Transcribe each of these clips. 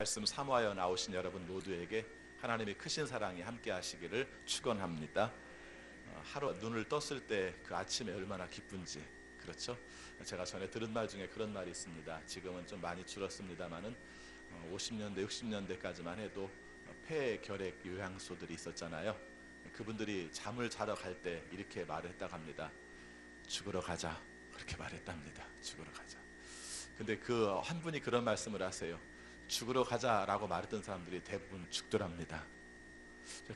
말씀 사모하여 나오신 여러분 모두에게 하나님의 크신 사랑이 함께 하시기를 축원합니다. 하루 눈을 떴을 때 그 아침에 얼마나 기쁜지, 그렇죠? 제가 전에 들은 말 중에 그런 말이 있습니다. 지금은 좀 많이 줄었습니다만은 50년대 60년대까지만 해도 폐 결핵 요양소들이 있었잖아요. 그분들이 잠을 자러 갈 때 이렇게 말을 했다고 합니다. 죽으러 가자, 그렇게 말했답니다. 죽으러 가자. 근데 그 한 분이 그런 말씀을 하세요. 죽으러 가자라고 말했던 사람들이 대부분 죽더랍니다.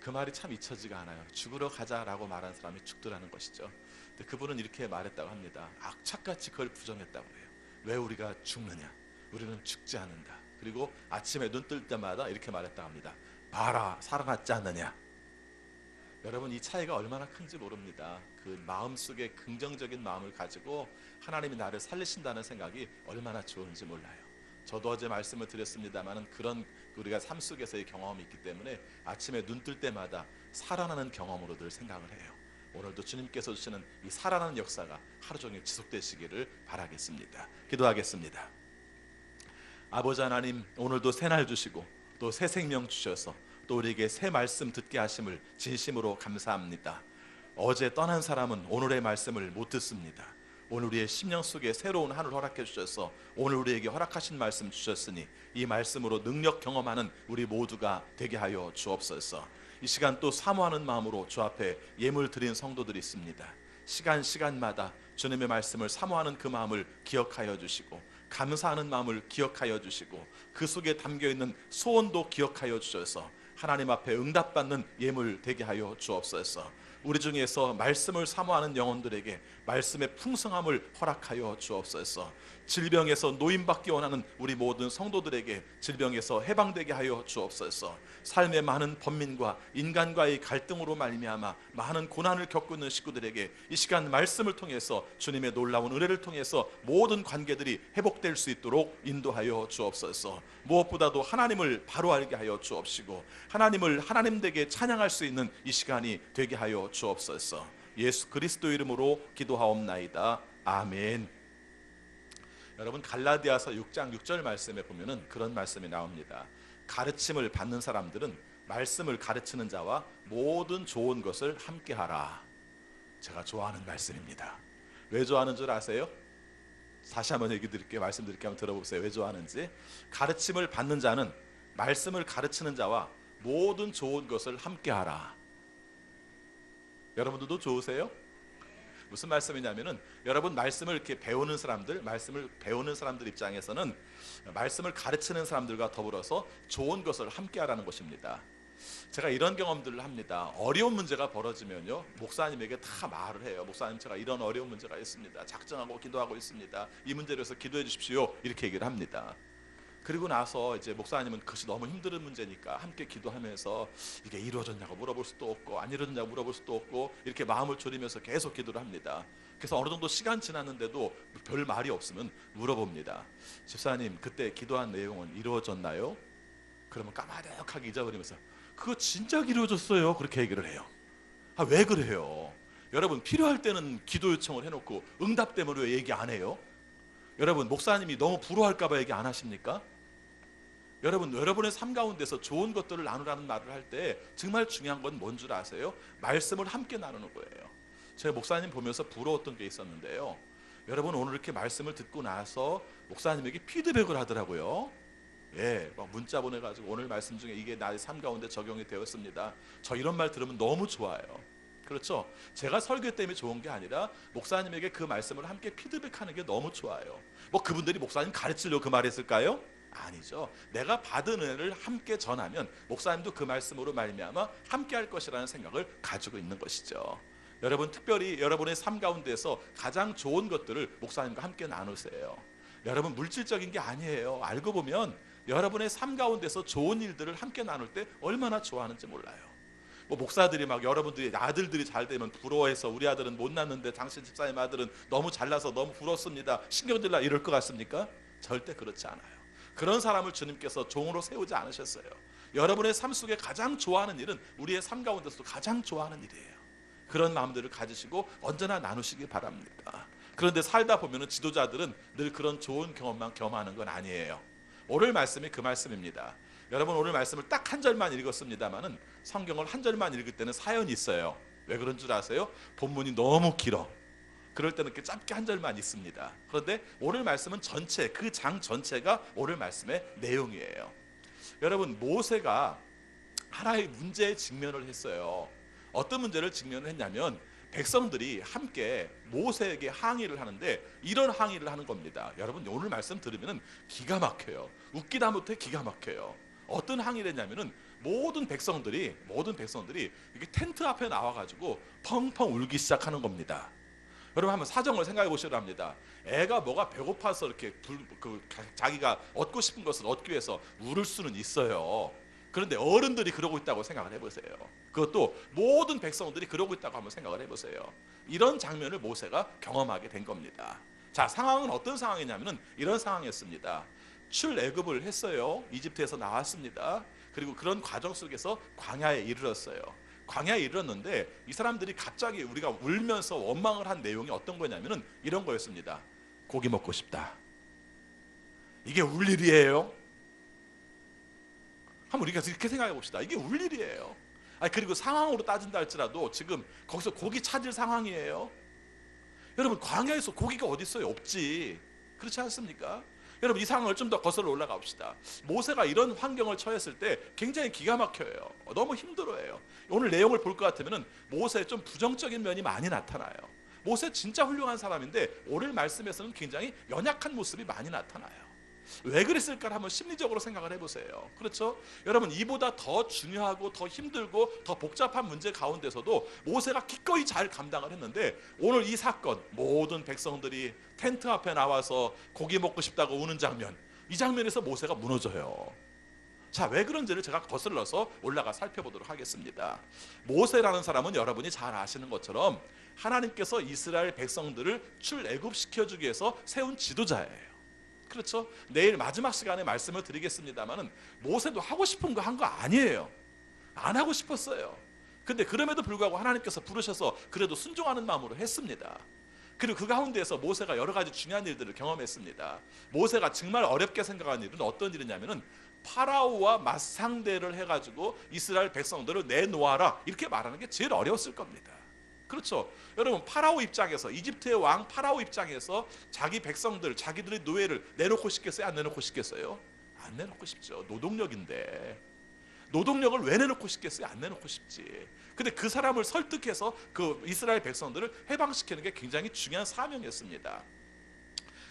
그 말이 참 잊혀지가 않아요. 죽으러 가자라고 말한 사람이 죽더라는 것이죠. 근데 그분은 이렇게 말했다고 합니다. 악착같이 그걸 부정했다고 해요. 왜 우리가 죽느냐? 우리는 죽지 않는다. 그리고 아침에 눈 뜰 때마다 이렇게 말했다고 합니다. 봐라, 살아났지 않느냐? 여러분, 이 차이가 얼마나 큰지 모릅니다. 그 마음속에 긍정적인 마음을 가지고 하나님이 나를 살리신다는 생각이 얼마나 좋은지 몰라요. 저도 어제 말씀을 드렸습니다만 그런 우리가 삶 속에서의 경험이 있기 때문에 아침에 눈 뜰 때마다 살아나는 경험으로 늘 생각을 해요. 오늘도 주님께서 주시는 이 살아나는 역사가 하루 종일 지속되시기를 바라겠습니다. 기도하겠습니다. 아버지 하나님, 오늘도 새날 주시고 또 새 생명 주셔서 또 우리에게 새 말씀 듣게 하심을 진심으로 감사합니다. 어제 떠난 사람은 오늘의 말씀을 못 듣습니다. 오늘 우리의 심령 속에 새로운 하늘 허락해 주셔서 오늘 우리에게 허락하신 말씀 주셨으니 이 말씀으로 능력 경험하는 우리 모두가 되게 하여 주옵소서. 이 시간 또 사모하는 마음으로 주 앞에 예물 드린 성도들이 있습니다. 시간마다 주님의 말씀을 사모하는 그 마음을 기억하여 주시고 감사하는 마음을 기억하여 주시고 그 속에 담겨있는 소원도 기억하여 주셔서 하나님 앞에 응답받는 예물 되게 하여 주옵소서. 우리 중에서 말씀을 사모하는 영혼들에게 말씀의 풍성함을 허락하여 주옵소서. 질병에서 노임받기 원하는 우리 모든 성도들에게 질병에서 해방되게 하여 주옵소서. 삶의 많은 번민과 인간과의 갈등으로 말미암아 많은 고난을 겪고 있는 식구들에게 이 시간 말씀을 통해서 주님의 놀라운 은혜를 통해서 모든 관계들이 회복될 수 있도록 인도하여 주옵소서. 무엇보다도 하나님을 바로 알게 하여 주옵시고 하나님을 하나님되게 찬양할 수 있는 이 시간이 되게 하여 주옵소서. 예수 그리스도 이름으로 기도하옵나이다. 아멘. 여러분, 갈라디아서 6장 6절 말씀에 보면은 그런 말씀이 나옵니다. 가르침을 받는 사람들은 말씀을 가르치는 자와 모든 좋은 것을 함께하라. 제가 좋아하는 말씀입니다. 왜 좋아하는 줄 아세요? 다시 한번 얘기 드릴게요. 말씀드릴게요. 한번 들어보세요. 왜 좋아하는지. 가르침을 받는 자는 말씀을 가르치는 자와 모든 좋은 것을 함께하라. 여러분들도 좋으세요? 무슨 말씀이냐면은 여러분, 말씀을 이렇게 배우는 사람들, 말씀을 배우는 사람들 입장에서는 말씀을 가르치는 사람들과 더불어서 좋은 것을 함께하라는 것입니다. 제가 이런 경험들을 합니다. 어려운 문제가 벌어지면요, 목사님에게 다 말을 해요. 목사님, 제가 이런 어려운 문제가 있습니다. 작정하고 기도하고 있습니다. 이 문제로 해서 기도해 주십시오. 이렇게 얘기를 합니다. 그리고 나서 이제 목사님은 그것이 너무 힘든 문제니까 함께 기도하면서 이게 이루어졌냐고 물어볼 수도 없고 안 이루어졌냐고 물어볼 수도 없고 이렇게 마음을 졸이면서 계속 기도를 합니다. 그래서 어느 정도 시간 지났는데도 별 말이 없으면 물어봅니다. 집사님, 그때 기도한 내용은 이루어졌나요? 그러면 까마득하게 잊어버리면서 그거 진짜 이루어졌어요, 그렇게 얘기를 해요. 왜 그래요? 여러분, 필요할 때는 기도 요청을 해놓고 응답되면 왜 얘기 안 해요? 여러분, 목사님이 너무 부러워할까 봐 얘기 안 하십니까? 여러분, 여러분의 삶 가운데서 좋은 것들을 나누라는 말을 할 때 정말 중요한 건 뭔 줄 아세요? 말씀을 함께 나누는 거예요. 제가 목사님 보면서 부러웠던 게 있었는데요. 여러분, 오늘 이렇게 말씀을 듣고 나서 목사님에게 피드백을 하더라고요. 막 문자 보내가지고 오늘 말씀 중에 이게 나의 삶 가운데 적용이 되었습니다. 저 이런 말 들으면 너무 좋아요. 그렇죠? 제가 설교 때문에 좋은 게 아니라 목사님에게 그 말씀을 함께 피드백하는 게 너무 좋아요. 뭐 그분들이 목사님 가르치려고 그 말 했을까요? 아니죠. 내가 받은 은혜를 함께 전하면 목사님도 그 말씀으로 말미암아 함께 할 것이라는 생각을 가지고 있는 것이죠. 여러분, 특별히 여러분의 삶 가운데서 가장 좋은 것들을 목사님과 함께 나누세요. 여러분, 물질적인 게 아니에요. 알고 보면 여러분의 삶 가운데서 좋은 일들을 함께 나눌 때 얼마나 좋아하는지 몰라요. 뭐 목사들이 막 여러분들이 아들들이 잘 되면 부러워해서 우리 아들은 못 낳는데 당신 집사님 아들은 너무 잘나서 너무 부럽습니다, 신경질나, 이럴 것 같습니까? 절대 그렇지 않아요. 그런 사람을 주님께서 종으로 세우지 않으셨어요. 여러분의 삶 속에 가장 좋아하는 일은 우리의 삶 가운데서도 가장 좋아하는 일이에요. 그런 마음들을 가지시고 언제나 나누시기 바랍니다. 그런데 살다 보면 지도자들은 늘 그런 좋은 경험만 경험하는 건 아니에요. 오늘 말씀이 그 말씀입니다. 여러분 오늘 말씀을 딱 한 절만 읽었습니다만은 성경을 한 절만 읽을 때는 사연이 있어요. 왜 그런 줄 아세요? 본문이 너무 길어. 그럴 때는 이렇게 짧게 한 절만 있습니다. 그런데 오늘 말씀은 전체, 그 장 전체가 오늘 말씀의 내용이에요. 여러분 모세가 하나의 문제에 직면을 했어요. 어떤 문제를 직면을 했냐면 백성들이 함께 모세에게 항의를 하는데 이런 항의를 하는 겁니다. 여러분 오늘 말씀 들으면 기가 막혀요. 웃기다 못해 기가 막혀요. 어떤 항의를 했냐면은 모든 백성들이 이렇게 텐트 앞에 나와가지고 펑펑 울기 시작하는 겁니다. 여러분 한번 사정을 생각해 보시라 합니다. 애가 뭐가 배고파서 이렇게 자기가 얻고 싶은 것을 얻기 위해서 울을 수는 있어요. 그런데 어른들이 그러고 있다고 생각을 해보세요. 그것도 모든 백성들이 그러고 있다고 한번 생각을 해보세요. 이런 장면을 모세가 경험하게 된 겁니다. 자, 상황은 어떤 상황이냐면 이런 상황이었습니다. 출애굽을 했어요. 이집트에서 나왔습니다. 그리고 그런 과정 속에서 광야에 이르렀어요. 광야에 이르렀는데 이 사람들이 갑자기 우리가 울면서 원망을 한 내용이 어떤 거냐면은 이런 거였습니다. 고기 먹고 싶다. 이게 울 일이에요? 한번 우리가 이렇게 생각해 봅시다. 이게 울 일이에요. 그리고 상황으로 따진다 할지라도 지금 거기서 고기 찾을 상황이에요. 여러분 광야에서 고기가 어디 있어요? 없지. 그렇지 않습니까? 여러분 이 상황을 좀 더 거슬러 올라가 봅시다. 모세가 이런 환경을 처했을 때 굉장히 기가 막혀요. 너무 힘들어해요. 오늘 내용을 볼 것 같으면 모세의 좀 부정적인 면이 많이 나타나요. 모세 진짜 훌륭한 사람인데 오늘 말씀에서는 굉장히 연약한 모습이 많이 나타나요. 왜 그랬을까를 한번 심리적으로 생각을 해보세요. 그렇죠? 여러분 이보다 더 중요하고 더 힘들고 더 복잡한 문제 가운데서도 모세가 기꺼이 잘 감당을 했는데 오늘 이 사건 모든 백성들이 텐트 앞에 나와서 고기 먹고 싶다고 우는 장면, 이 장면에서 모세가 무너져요. 자, 왜 그런지를 제가 거슬러서 올라가 살펴보도록 하겠습니다. 모세라는 사람은 여러분이 잘 아시는 것처럼 하나님께서 이스라엘 백성들을 출애굽시켜주기 위해서 세운 지도자예요. 그렇죠? 내일 마지막 시간에 말씀을 드리겠습니다만은 모세도 하고 싶은 거 한 거 아니에요. 안 하고 싶었어요. 근데 그럼에도 불구하고 하나님께서 부르셔서 그래도 순종하는 마음으로 했습니다. 그리고 그 가운데에서 모세가 여러 가지 중요한 일들을 경험했습니다. 모세가 정말 어렵게 생각한 일은 어떤 일이냐면은 파라오와 맞상대를 해가지고 이스라엘 백성들을 내놓아라 이렇게 말하는 게 제일 어려웠을 겁니다. 그렇죠. 여러분 파라오 입장에서 이집트의 왕 파라오 입장에서 자기 백성들 자기들의 노예를 내놓고 싶겠어요? 안 내놓고 싶겠어요? 안 내놓고 싶죠. 노동력인데 노동력을 왜 내놓고 싶겠어요? 안 내놓고 싶지. 근데 그 사람을 설득해서 그 이스라엘 백성들을 해방시키는 게 굉장히 중요한 사명이었습니다.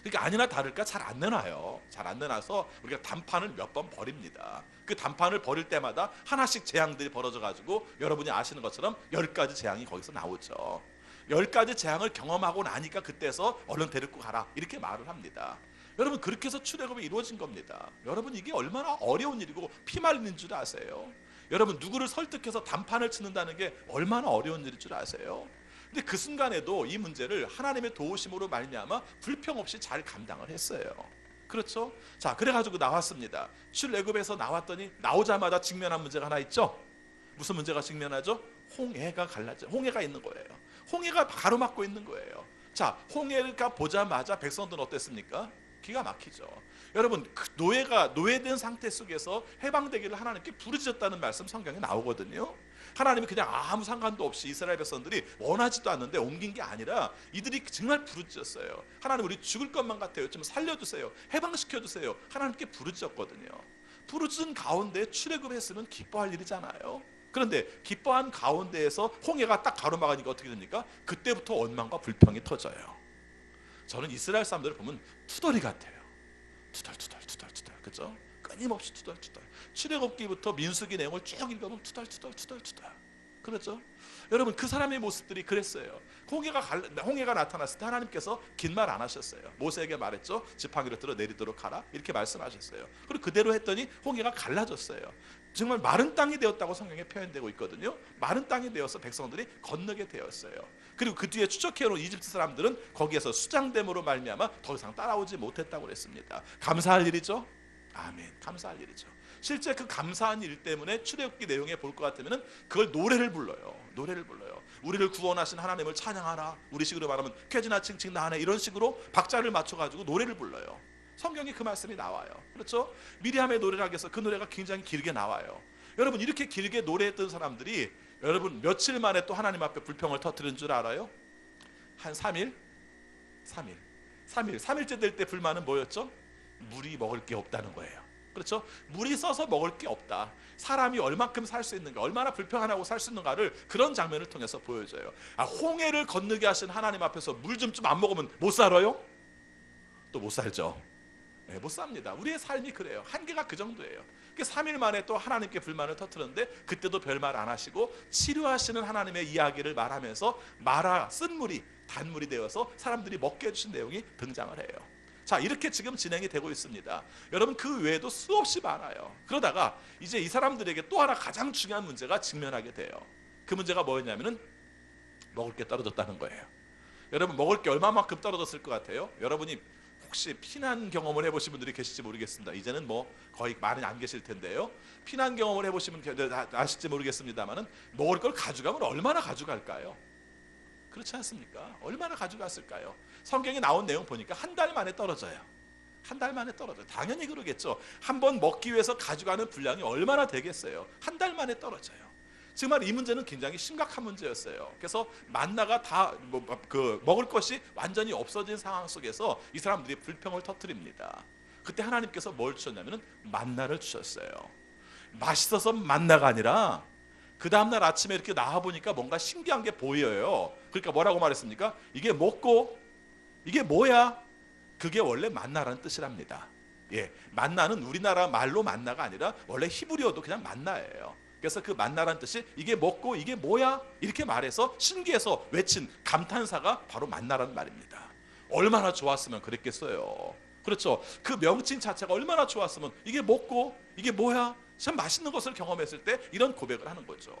그러니까 아니나 다를까 잘 안 내놔요. 잘 안 내놔서 우리가 단판을 몇 번 버립니다. 그 단판을 버릴 때마다 하나씩 재앙들이 벌어져 가지고 여러분이 아시는 것처럼 10가지 재앙이 거기서 나오죠. 10가지 재앙을 경험하고 나니까 그때서 얼른 데리고 가라 이렇게 말을 합니다. 여러분 그렇게 해서 출애굽이 이루어진 겁니다. 여러분 이게 얼마나 어려운 일이고 피말리는 줄 아세요? 여러분 누구를 설득해서 단판을 치는다는 게 얼마나 어려운 일일 줄 아세요? 근데 그 순간에도 이 문제를 하나님의 도우심으로 말미암아 불평 없이 잘 감당을 했어요. 그렇죠? 자, 그래가지고 나왔습니다. 출애굽에서 나왔더니 나오자마자 직면한 문제가 하나 있죠. 무슨 문제가 직면하죠? 홍해가 갈라져. 홍해가 있는 거예요. 홍해가 가로막고 있는 거예요. 자, 홍해가 보자마자 백성들은 어땠습니까? 기가 막히죠. 여러분 그 노예된 상태 속에서 해방되기를 하나님께 부르짖었다는 말씀 성경에 나오거든요. 하나님이 그냥 아무 상관도 없이 이스라엘 백성들이 원하지도 않는데 옮긴 게 아니라 이들이 정말 부르짖었어요. 하나님 우리 죽을 것만 같아요. 좀 살려주세요. 해방시켜주세요. 하나님께 부르짖었거든요. 부르짖은 가운데 출애굽했으면 기뻐할 일이잖아요. 그런데 기뻐한 가운데에서 홍해가 딱 가로막으니까 어떻게 됩니까? 그때부터 원망과 불평이 터져요. 저는 이스라엘 사람들을 보면 투덜이 같아요. 투덜 그죠? 끊임없이 투덜. 출애굽기부터 민수기 내용을 쭉 읽어보면 투덜. 그렇죠? 여러분 그 사람의 모습들이 그랬어요. 홍해가 나타났을 때 하나님께서 긴 말 안 하셨어요. 모세에게 말했죠. 지팡이를 들어 내리도록 하라 이렇게 말씀하셨어요. 그리고 그대로 했더니 홍해가 갈라졌어요. 정말 마른 땅이 되었다고 성경에 표현되고 있거든요. 마른 땅이 되어서 백성들이 건너게 되었어요. 그리고 그 뒤에 추적해온 이집트 사람들은 거기에서 수장됨으로 말미암아 더 이상 따라오지 못했다고 그랬습니다. 감사할 일이죠. 아멘. 감사할 일이죠. 실제 그 감사한 일 때문에 출애굽기 내용에 볼 것 같으면 그걸 노래를 불러요. 우리를 구원하신 하나님을 찬양하라. 우리식으로 말하면 쾌지나 칭칭 나하네 이런 식으로 박자를 맞춰가지고 노래를 불러요. 성경에 그 말씀이 나와요. 그렇죠? 미리암의 노래락에서 그 노래가 굉장히 길게 나와요. 여러분, 이렇게 길게 노래했던 사람들이 여러분 며칠 만에 또 하나님 앞에 불평을 터뜨린 줄 알아요? 한 3일? 3일째 될 때 불만은 뭐였죠? 물이 먹을 게 없다는 거예요. 그렇죠? 물이 써서 먹을 게 없다. 사람이 얼만큼 살 수 있는가, 얼마나 불평하고 살 수 있는가를 그런 장면을 통해서 보여줘요. 홍해를 건너게 하신 하나님 앞에서 물 좀 안 먹으면 못 살아요? 또 못 살죠. 네, 못 삽니다. 우리의 삶이 그래요. 한계가 그 정도예요. 3일 만에 또 하나님께 불만을 터뜨렸는데 그때도 별말 안 하시고 치료하시는 하나님의 이야기를 말하면서 말아 쓴 물이 단물이 되어서 사람들이 먹게 해주신 내용이 등장을 해요. 자, 이렇게 지금 진행이 되고 있습니다. 여러분, 그 외에도 수없이 많아요. 그러다가 이제 이 사람들에게 또 하나 가장 중요한 문제가 직면하게 돼요. 그 문제가 뭐였냐면은 먹을 게 떨어졌다는 거예요. 여러분, 먹을 게 얼마만큼 떨어졌을 것 같아요? 여러분이 혹시 피난 경험을 해보신 분들이 계실지 모르겠습니다. 이제는 뭐 거의 많이 안 계실 텐데요. 피난 경험을 해보시면 아실지 모르겠습니다만은 먹을 걸 가져가면 얼마나 가져갈까요? 그렇지 않습니까? 얼마나 가져갔을까요? 성경에 나온 내용 보니까 한 달 만에 떨어져요. 한 달 만에 떨어져요. 당연히 그러겠죠. 한번 먹기 위해서 가져가는 분량이 얼마나 되겠어요? 한 달 만에 떨어져요. 정말 이 문제는 굉장히 심각한 문제였어요. 그래서 만나가 다 먹을 것이 완전히 없어진 상황 속에서 이 사람들이 불평을 터뜨립니다. 그때 하나님께서 뭘 주셨냐면은 만나를 주셨어요. 맛있어서 만나가 아니라 그 다음날 아침에 이렇게 나와보니까 뭔가 신기한 게 보여요. 그러니까 뭐라고 말했습니까? 이게 먹고 이게 뭐야? 그게 원래 만나라는 뜻이랍니다. 예, 만나는 우리나라 말로 만나가 아니라 원래 히브리어도 그냥 만나예요. 그래서 그 만나라는 뜻이 이게 먹고 이게 뭐야? 이렇게 말해서 신기해서 외친 감탄사가 바로 만나라는 말입니다. 얼마나 좋았으면 그랬겠어요. 그렇죠? 그 명칭 자체가 얼마나 좋았으면 이게 먹고 이게 뭐야? 참 맛있는 것을 경험했을 때 이런 고백을 하는 거죠.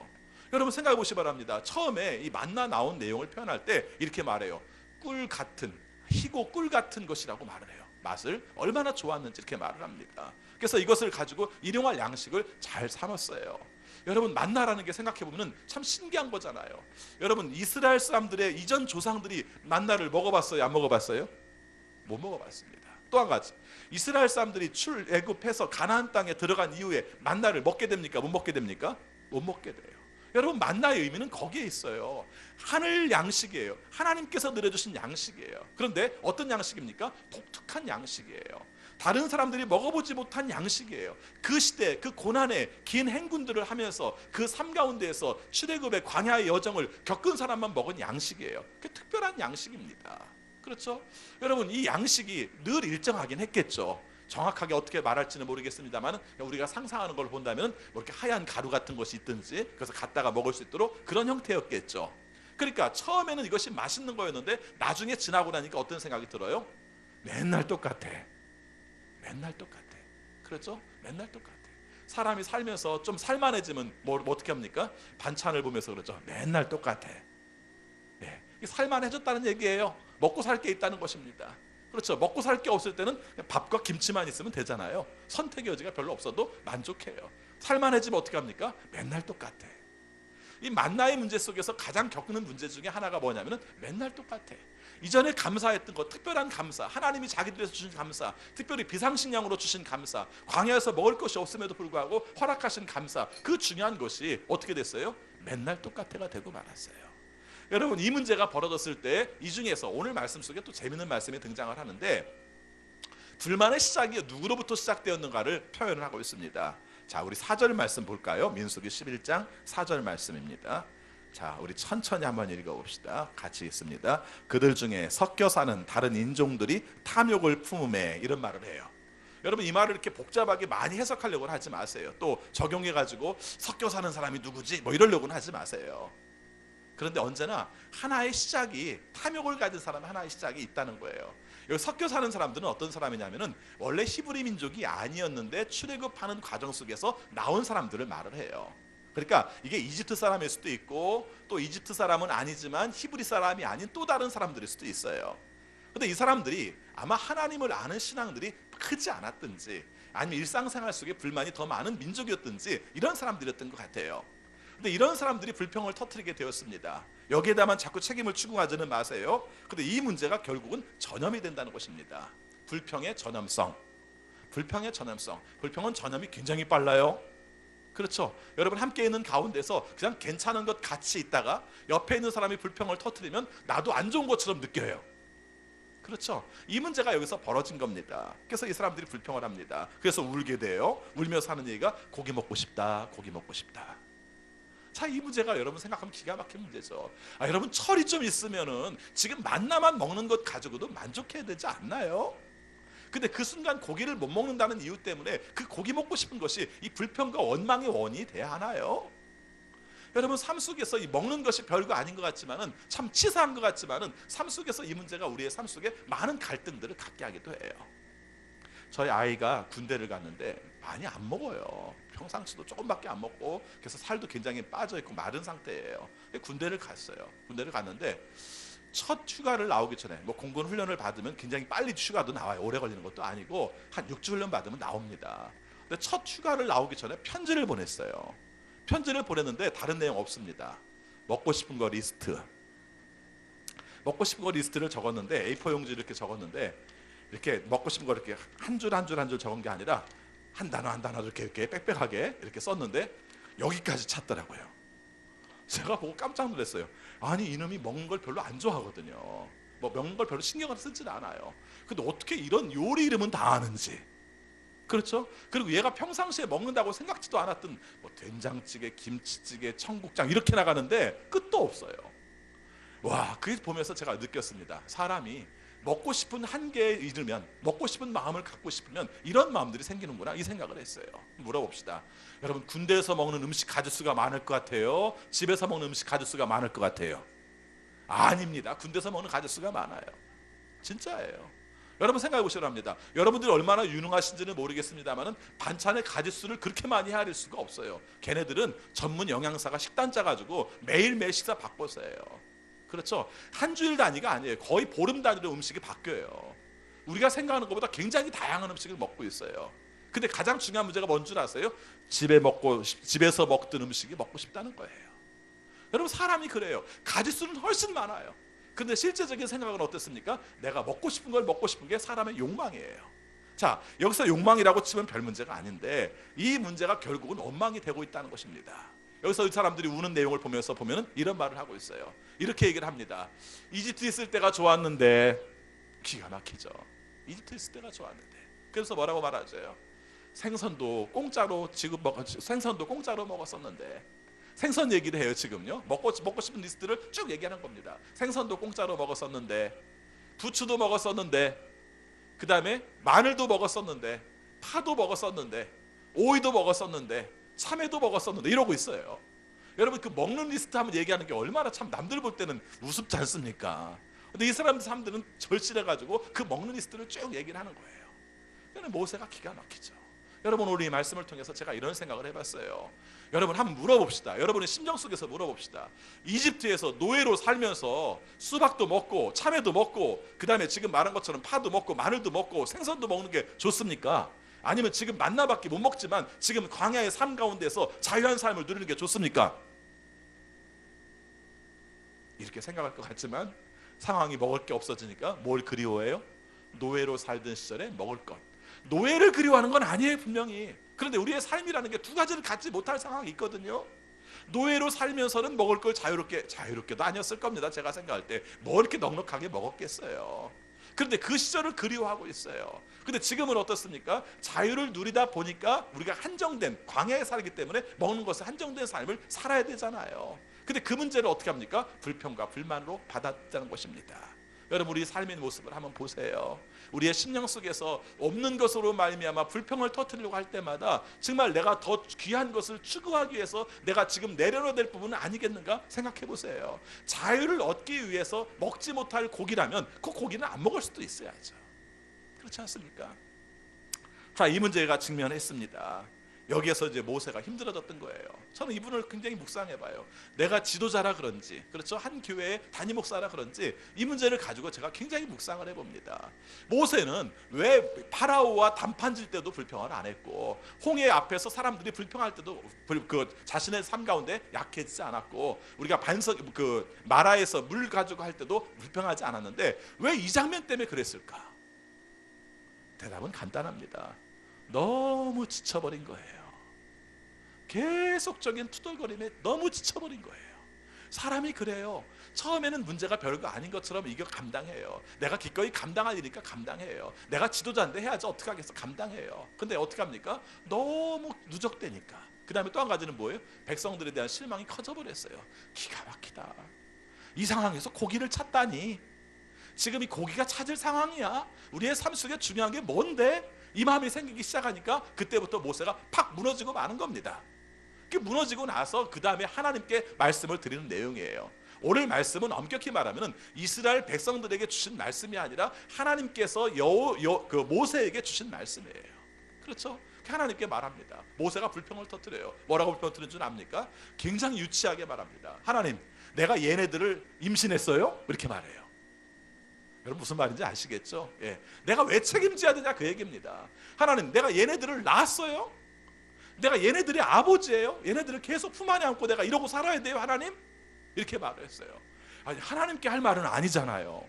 여러분, 생각해 보시기 바랍니다. 처음에 이 만나 나온 내용을 표현할 때 이렇게 말해요. 꿀 같은, 희고 꿀 같은 것이라고 말을 해요. 맛을 얼마나 좋았는지 이렇게 말을 합니다. 그래서 이것을 가지고 일용할 양식을 잘 삼았어요. 여러분, 만나라는 게 생각해 보면 참 신기한 거잖아요. 여러분, 이스라엘 사람들의 이전 조상들이 만나를 먹어봤어요? 안 먹어봤어요? 못 먹어봤습니다. 또 한 가지, 이스라엘 사람들이 출애굽해서 가나안 땅에 들어간 이후에 만나를 먹게 됩니까? 못 먹게 됩니까? 못 먹게 돼요. 여러분, 만나의 의미는 거기에 있어요. 하늘 양식이에요. 하나님께서 내려주신 양식이에요. 그런데 어떤 양식입니까? 독특한 양식이에요. 다른 사람들이 먹어보지 못한 양식이에요. 그 시대, 그 고난의 긴 행군들을 하면서 그 삶 가운데에서 출애굽의 광야의 여정을 겪은 사람만 먹은 양식이에요. 그 특별한 양식입니다. 그렇죠? 여러분, 이 양식이 늘 일정하긴 했겠죠. 정확하게 어떻게 말할지는 모르겠습니다만 우리가 상상하는 걸 본다면 뭐 이렇게 하얀 가루 같은 것이 있든지 그래서 갖다가 먹을 수 있도록 그런 형태였겠죠. 그러니까 처음에는 이것이 맛있는 거였는데 나중에 지나고 나니까 어떤 생각이 들어요? 맨날 똑같아. 맨날 똑같아. 그렇죠? 맨날 똑같아. 사람이 살면서 좀 살만해지면 뭐 어떻게 합니까? 반찬을 보면서 그러죠. 맨날 똑같아. 네, 살만해졌다는 얘기예요. 먹고 살 게 있다는 것입니다. 그렇죠. 먹고 살 게 없을 때는 밥과 김치만 있으면 되잖아요. 선택의 여지가 별로 없어도 만족해요. 살만해지면 어떻게 합니까? 맨날 똑같아. 이 만나의 문제 속에서 가장 겪는 문제 중에 하나가 뭐냐면 맨날 똑같아. 이전에 감사했던 것, 특별한 감사, 하나님이 자기들에서 주신 감사, 특별히 비상식량으로 주신 감사, 광야에서 먹을 것이 없음에도 불구하고 허락하신 감사, 그 중요한 것이 어떻게 됐어요? 맨날 똑같아가 되고 말았어요. 여러분, 이 문제가 벌어졌을 때 이 중에서 오늘 말씀 속에 또 재미있는 말씀이 등장을 하는데 불만의 시작이 누구로부터 시작되었는가를 표현을 하고 있습니다. 자, 우리 4절 말씀 볼까요? 민수기 11장 4절 말씀입니다. 자, 우리 천천히 한번 읽어봅시다. 같이 읽습니다. 그들 중에 섞여 사는 다른 인종들이 탐욕을 품음에, 이런 말을 해요. 여러분, 이 말을 이렇게 복잡하게 많이 해석하려고 하지 마세요. 또 적용해가지고 섞여 사는 사람이 누구지? 뭐 이러려고는 하지 마세요. 그런데 언제나 하나의 시작이, 탐욕을 가진 사람 하나의 시작이 있다는 거예요. 여기 섞여 사는 사람들은 어떤 사람이냐면은 원래 히브리 민족이 아니었는데 출애굽하는 과정 속에서 나온 사람들을 말을 해요. 그러니까 이게 이집트 사람일 수도 있고 또 이집트 사람은 아니지만 히브리 사람이 아닌 또 다른 사람들일 수도 있어요. 근데 이 사람들이 아마 하나님을 아는 신앙들이 크지 않았든지 아니면 일상생활 속에 불만이 더 많은 민족이었든지 이런 사람들이었던 것 같아요. 근데 이런 사람들이 불평을 터뜨리게 되었습니다. 여기에다만 자꾸 책임을 추궁하지는 마세요. 근데 이 문제가 결국은 전염이 된다는 것입니다. 불평의 전염성. 불평의 전염성. 불평은 전염이 굉장히 빨라요. 그렇죠. 여러분 함께 있는 가운데서 그냥 괜찮은 것 같이 있다가 옆에 있는 사람이 불평을 터뜨리면 나도 안 좋은 것처럼 느껴요. 그렇죠. 이 문제가 여기서 벌어진 겁니다. 그래서 이 사람들이 불평을 합니다. 그래서 울게 돼요. 울면서 하는 얘기가 고기 먹고 싶다, 고기 먹고 싶다. 자, 이 문제가 여러분 생각하면 기가 막힌 문제죠. 여러분 철이 좀 있으면은 지금 만나만 먹는 것 가지고도 만족해야 되지 않나요? 근데 그 순간 고기를 못 먹는다는 이유 때문에 그 고기 먹고 싶은 것이 이 불평과 원망의 원인이 돼야 하나요? 여러분 삶 속에서 이 먹는 것이 별거 아닌 것 같지만은 참 치사한 것 같지만은 삶 속에서 이 문제가 우리의 삶 속에 많은 갈등들을 갖게 하기도 해요. 저희 아이가 군대를 갔는데 많이 안 먹어요. 평상시도 조금밖에 안 먹고 그래서 살도 굉장히 빠져 있고 마른 상태예요. 군대를 갔어요. 군대를 갔는데 첫 휴가를 나오기 전에 뭐 공군 훈련을 받으면 굉장히 빨리 휴가도 나와요. 오래 걸리는 것도 아니고 한 6주 훈련 받으면 나옵니다. 근데 첫 휴가를 나오기 전에 편지를 보냈어요. 편지를 보냈는데 다른 내용 없습니다. 먹고 싶은 거 리스트. 먹고 싶은 거 리스트를 적었는데 A4 용지 이렇게 적었는데 이렇게 먹고 싶은 거 이렇게 한 줄 한 줄 한 줄 적은 게 아니라 한 단어 한 단어 이렇게 빽빽하게 이렇게 썼는데 여기까지 찼더라고요. 제가 보고 깜짝 놀랐어요. 아니 이놈이 먹는 걸 별로 안 좋아하거든요. 뭐 먹는 걸 별로 신경을 쓰진 않아요. 근데 어떻게 이런 요리 이름은 다 아는지. 그렇죠? 그리고 얘가 평상시에 먹는다고 생각지도 않았던 뭐 된장찌개, 김치찌개, 청국장 이렇게 나가는데 끝도 없어요. 와, 그게 보면서 제가 느꼈습니다. 사람이 먹고 싶은 한계에 이르면, 먹고 싶은 마음을 갖고 싶으면 이런 마음들이 생기는구나 이 생각을 했어요. 물어봅시다. 여러분 군대에서 먹는 음식 가짓수가 많을 것 같아요? 집에서 먹는 음식 가짓수가 많을 것 같아요? 아닙니다. 군대에서 먹는 가짓수가 많아요. 진짜예요. 여러분 생각해 보시라 합니다. 여러분들이 얼마나 유능하신지는 모르겠습니다만 반찬의 가짓수를 그렇게 많이 헤아릴 수가 없어요. 걔네들은 전문 영양사가 식단 짜가지고 매일매일 식사 바꿔서해요. 그렇죠? 한 주일 단위가 아니에요. 거의 보름 단위로 음식이 바뀌어요. 우리가 생각하는 것보다 굉장히 다양한 음식을 먹고 있어요. 근데 가장 중요한 문제가 뭔 줄 아세요? 집에서 먹던 음식이 먹고 싶다는 거예요. 여러분 사람이 그래요. 가짓수는 훨씬 많아요. 근데 실제적인 생각은 어떻습니까? 내가 먹고 싶은 걸 먹고 싶은 게 사람의 욕망이에요. 자, 여기서 욕망이라고 치면 별 문제가 아닌데 이 문제가 결국은 원망이 되고 있다는 것입니다. 여기서 이 사람들이 우는 내용을 보면서 보면은 이런 말을 하고 있어요. 이렇게 얘기를 합니다. 이집트 있을 때가 좋았는데, 기가 막히죠. 이집트 있을 때가 좋았는데. 그래서 뭐라고 말하죠? 생선도 공짜로 생선도 공짜로 먹었었는데. 생선 얘기를 해요 지금요. 먹고 싶은 리스트를 쭉 얘기하는 겁니다. 생선도 공짜로 먹었었는데, 부추도 먹었었는데, 그 다음에 마늘도 먹었었는데, 파도 먹었었는데, 오이도 먹었었는데, 참외도 먹었었는데 이러고 있어요. 여러분 그 먹는 리스트 하면 얘기하는 게 얼마나 참 남들 볼 때는 우습지 않습니까? 근데 이 사람들은 절실해가지고 그 먹는 리스트를 쭉 얘기를 하는 거예요. 그런데 모세가 기가 막히죠. 여러분 오늘 이 말씀을 통해서 제가 이런 생각을 해봤어요. 여러분 한번 물어봅시다. 여러분의 심정 속에서 물어봅시다. 이집트에서 노예로 살면서 수박도 먹고 참외도 먹고 그 다음에 지금 말한 것처럼 파도 먹고 마늘도 먹고 생선도 먹는 게 좋습니까? 아니면 지금 만나밖에 못 먹지만 지금 광야의 삶 가운데서 자유한 삶을 누리는 게 좋습니까? 이렇게 생각할 것 같지만 상황이 먹을 게 없어지니까 뭘 그리워해요? 노예로 살던 시절에 먹을 것. 노예를 그리워하는 건 아니에요 분명히. 그런데 우리의 삶이라는 게 두 가지를 갖지 못할 상황이 있거든요. 노예로 살면서는 먹을 걸 자유롭게도 아니었을 겁니다. 제가 생각할 때 뭐 이렇게 넉넉하게 먹었겠어요. 그런데 그 시절을 그리워하고 있어요. 근데 지금은 어떻습니까? 자유를 누리다 보니까 우리가 한정된 광야에 살기 때문에 먹는 것에 한정된 삶을 살아야 되잖아요. 근데 그 문제를 어떻게 합니까? 불평과 불만으로 받았다는 것입니다. 여러분 우리 삶의 모습을 한번 보세요. 우리의 심령 속에서 없는 것으로 말미암아 불평을 터뜨리려고 할 때마다 정말 내가 더 귀한 것을 추구하기 위해서 내가 지금 내려놔야 될 부분은 아니겠는가 생각해 보세요. 자유를 얻기 위해서 먹지 못할 고기라면 그 고기는 안 먹을 수도 있어야죠. 그렇지 않습니까? 자, 이 문제가 직면했습니다. 여기에서 이제 모세가 힘들어졌던 거예요. 저는 이분을 굉장히 묵상해봐요. 내가 지도자라 그런지, 그렇죠? 한 교회의 담임 목사라 그런지 이 문제를 가지고 제가 굉장히 묵상을 해봅니다. 모세는 왜 파라오와 담판질 때도 불평을 안 했고, 홍해 앞에서 사람들이 불평할 때도 그 자신의 삶 가운데 약해지지 않았고, 우리가 마라에서 물 가지고 할 때도 불평하지 않았는데 왜 이 장면 때문에 그랬을까? 대답은 간단합니다. 너무 지쳐버린 거예요. 계속적인 투덜거림에 너무 지쳐버린 거예요. 사람이 그래요. 처음에는 문제가 별거 아닌 것처럼 이거 감당해요. 내가 기꺼이 감당할 일이니까 감당해요. 내가 지도자인데 해야지 어떻게 하겠어. 감당해요. 근데 어떻게 합니까? 너무 누적되니까. 그 다음에 또 한 가지는 뭐예요? 백성들에 대한 실망이 커져버렸어요. 기가 막히다. 이 상황에서 고기를 찾다니. 지금 이 고기가 찾을 상황이야. 우리의 삶 속에 중요한 게 뭔데? 이 마음이 생기기 시작하니까 그때부터 모세가 팍 무너지고 마는 겁니다. 무너지고 나서 그 다음에 하나님께 말씀을 드리는 내용이에요. 오늘 말씀은 엄격히 말하면 이스라엘 백성들에게 주신 말씀이 아니라 하나님께서 그 모세에게 주신 말씀이에요. 그렇죠? 하나님께 말합니다. 모세가 불평을 터뜨려요. 뭐라고 불평을 터뜨리는 줄 압니까? 굉장히 유치하게 말합니다. 하나님, 내가 얘네들을 임신했어요? 이렇게 말해요. 여러분 무슨 말인지 아시겠죠? 예. 내가 왜 책임져야 되냐 그 얘기입니다. 하나님, 내가 얘네들을 낳았어요? 내가 얘네들의 아버지예요? 얘네들을 계속 품 안에 안고 내가 이러고 살아야 돼요 하나님? 이렇게 말을 했어요. 아니, 하나님께 할 말은 아니잖아요.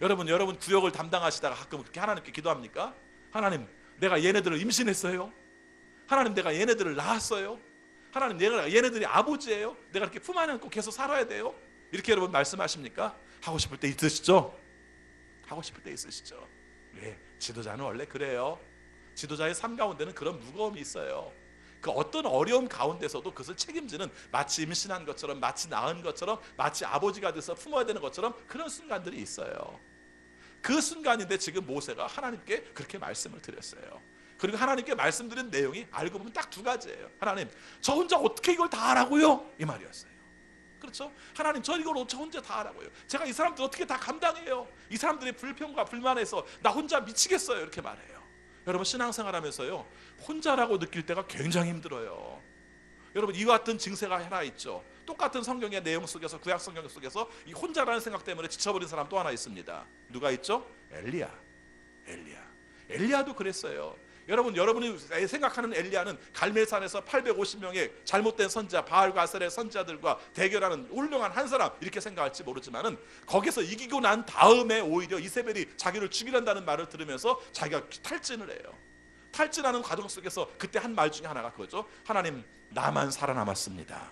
여러분 구역을 담당하시다가 가끔 그렇게 하나님께 기도합니까? 하나님, 내가 얘네들을 임신했어요? 하나님, 내가 얘네들을 낳았어요? 하나님, 내가 얘네들이 아버지예요? 내가 이렇게 품 안에 안고 계속 살아야 돼요? 이렇게 여러분 말씀하십니까? 하고 싶을 때 있으시죠? 하고 싶을 때 있으시죠? 네, 지도자는 원래 그래요. 지도자의 삶 가운데는 그런 무거움이 있어요. 그 어떤 어려움 가운데서도 그것을 책임지는, 마치 임신한 것처럼, 마치 낳은 것처럼, 마치 아버지가 돼서 품어야 되는 것처럼 그런 순간들이 있어요. 그 순간인데 지금 모세가 하나님께 그렇게 말씀을 드렸어요. 그리고 하나님께 말씀드린 내용이 알고 보면 딱 두 가지예요. 하나님, 저 혼자 어떻게 이걸 다 하라고요? 이 말이었어요. 그렇죠? 하나님, 저 이걸 저 혼자 다 하라고요. 제가 이 사람들 어떻게 다 감당해요? 이 사람들의 불평과 불만에서 나 혼자 미치겠어요. 이렇게 말해요. 여러분 신앙생활 하면서요, 혼자라고 느낄 때가 굉장히 힘들어요. 여러분 이와 같은 증세가 하나 있죠. 똑같은 성경의 내용 속에서, 구약 성경 속에서 이 혼자라는 생각 때문에 지쳐버린 사람 또 하나 있습니다. 누가 있죠? 엘리야도 그랬어요. 여러분이 생각하는 엘리야는 갈멜산에서 850명의 잘못된 선지자, 바알과 아셀의 선지자들과 대결하는 훌륭한 한 사람 이렇게 생각할지 모르지만은 거기서 이기고 난 다음에 오히려 이세벨이 자기를 죽이란다는 말을 들으면서 자기가 탈진을 해요. 탈진하는 과정 속에서 그때 한 말 중에 하나가 그거죠. 하나님, 나만 살아남았습니다.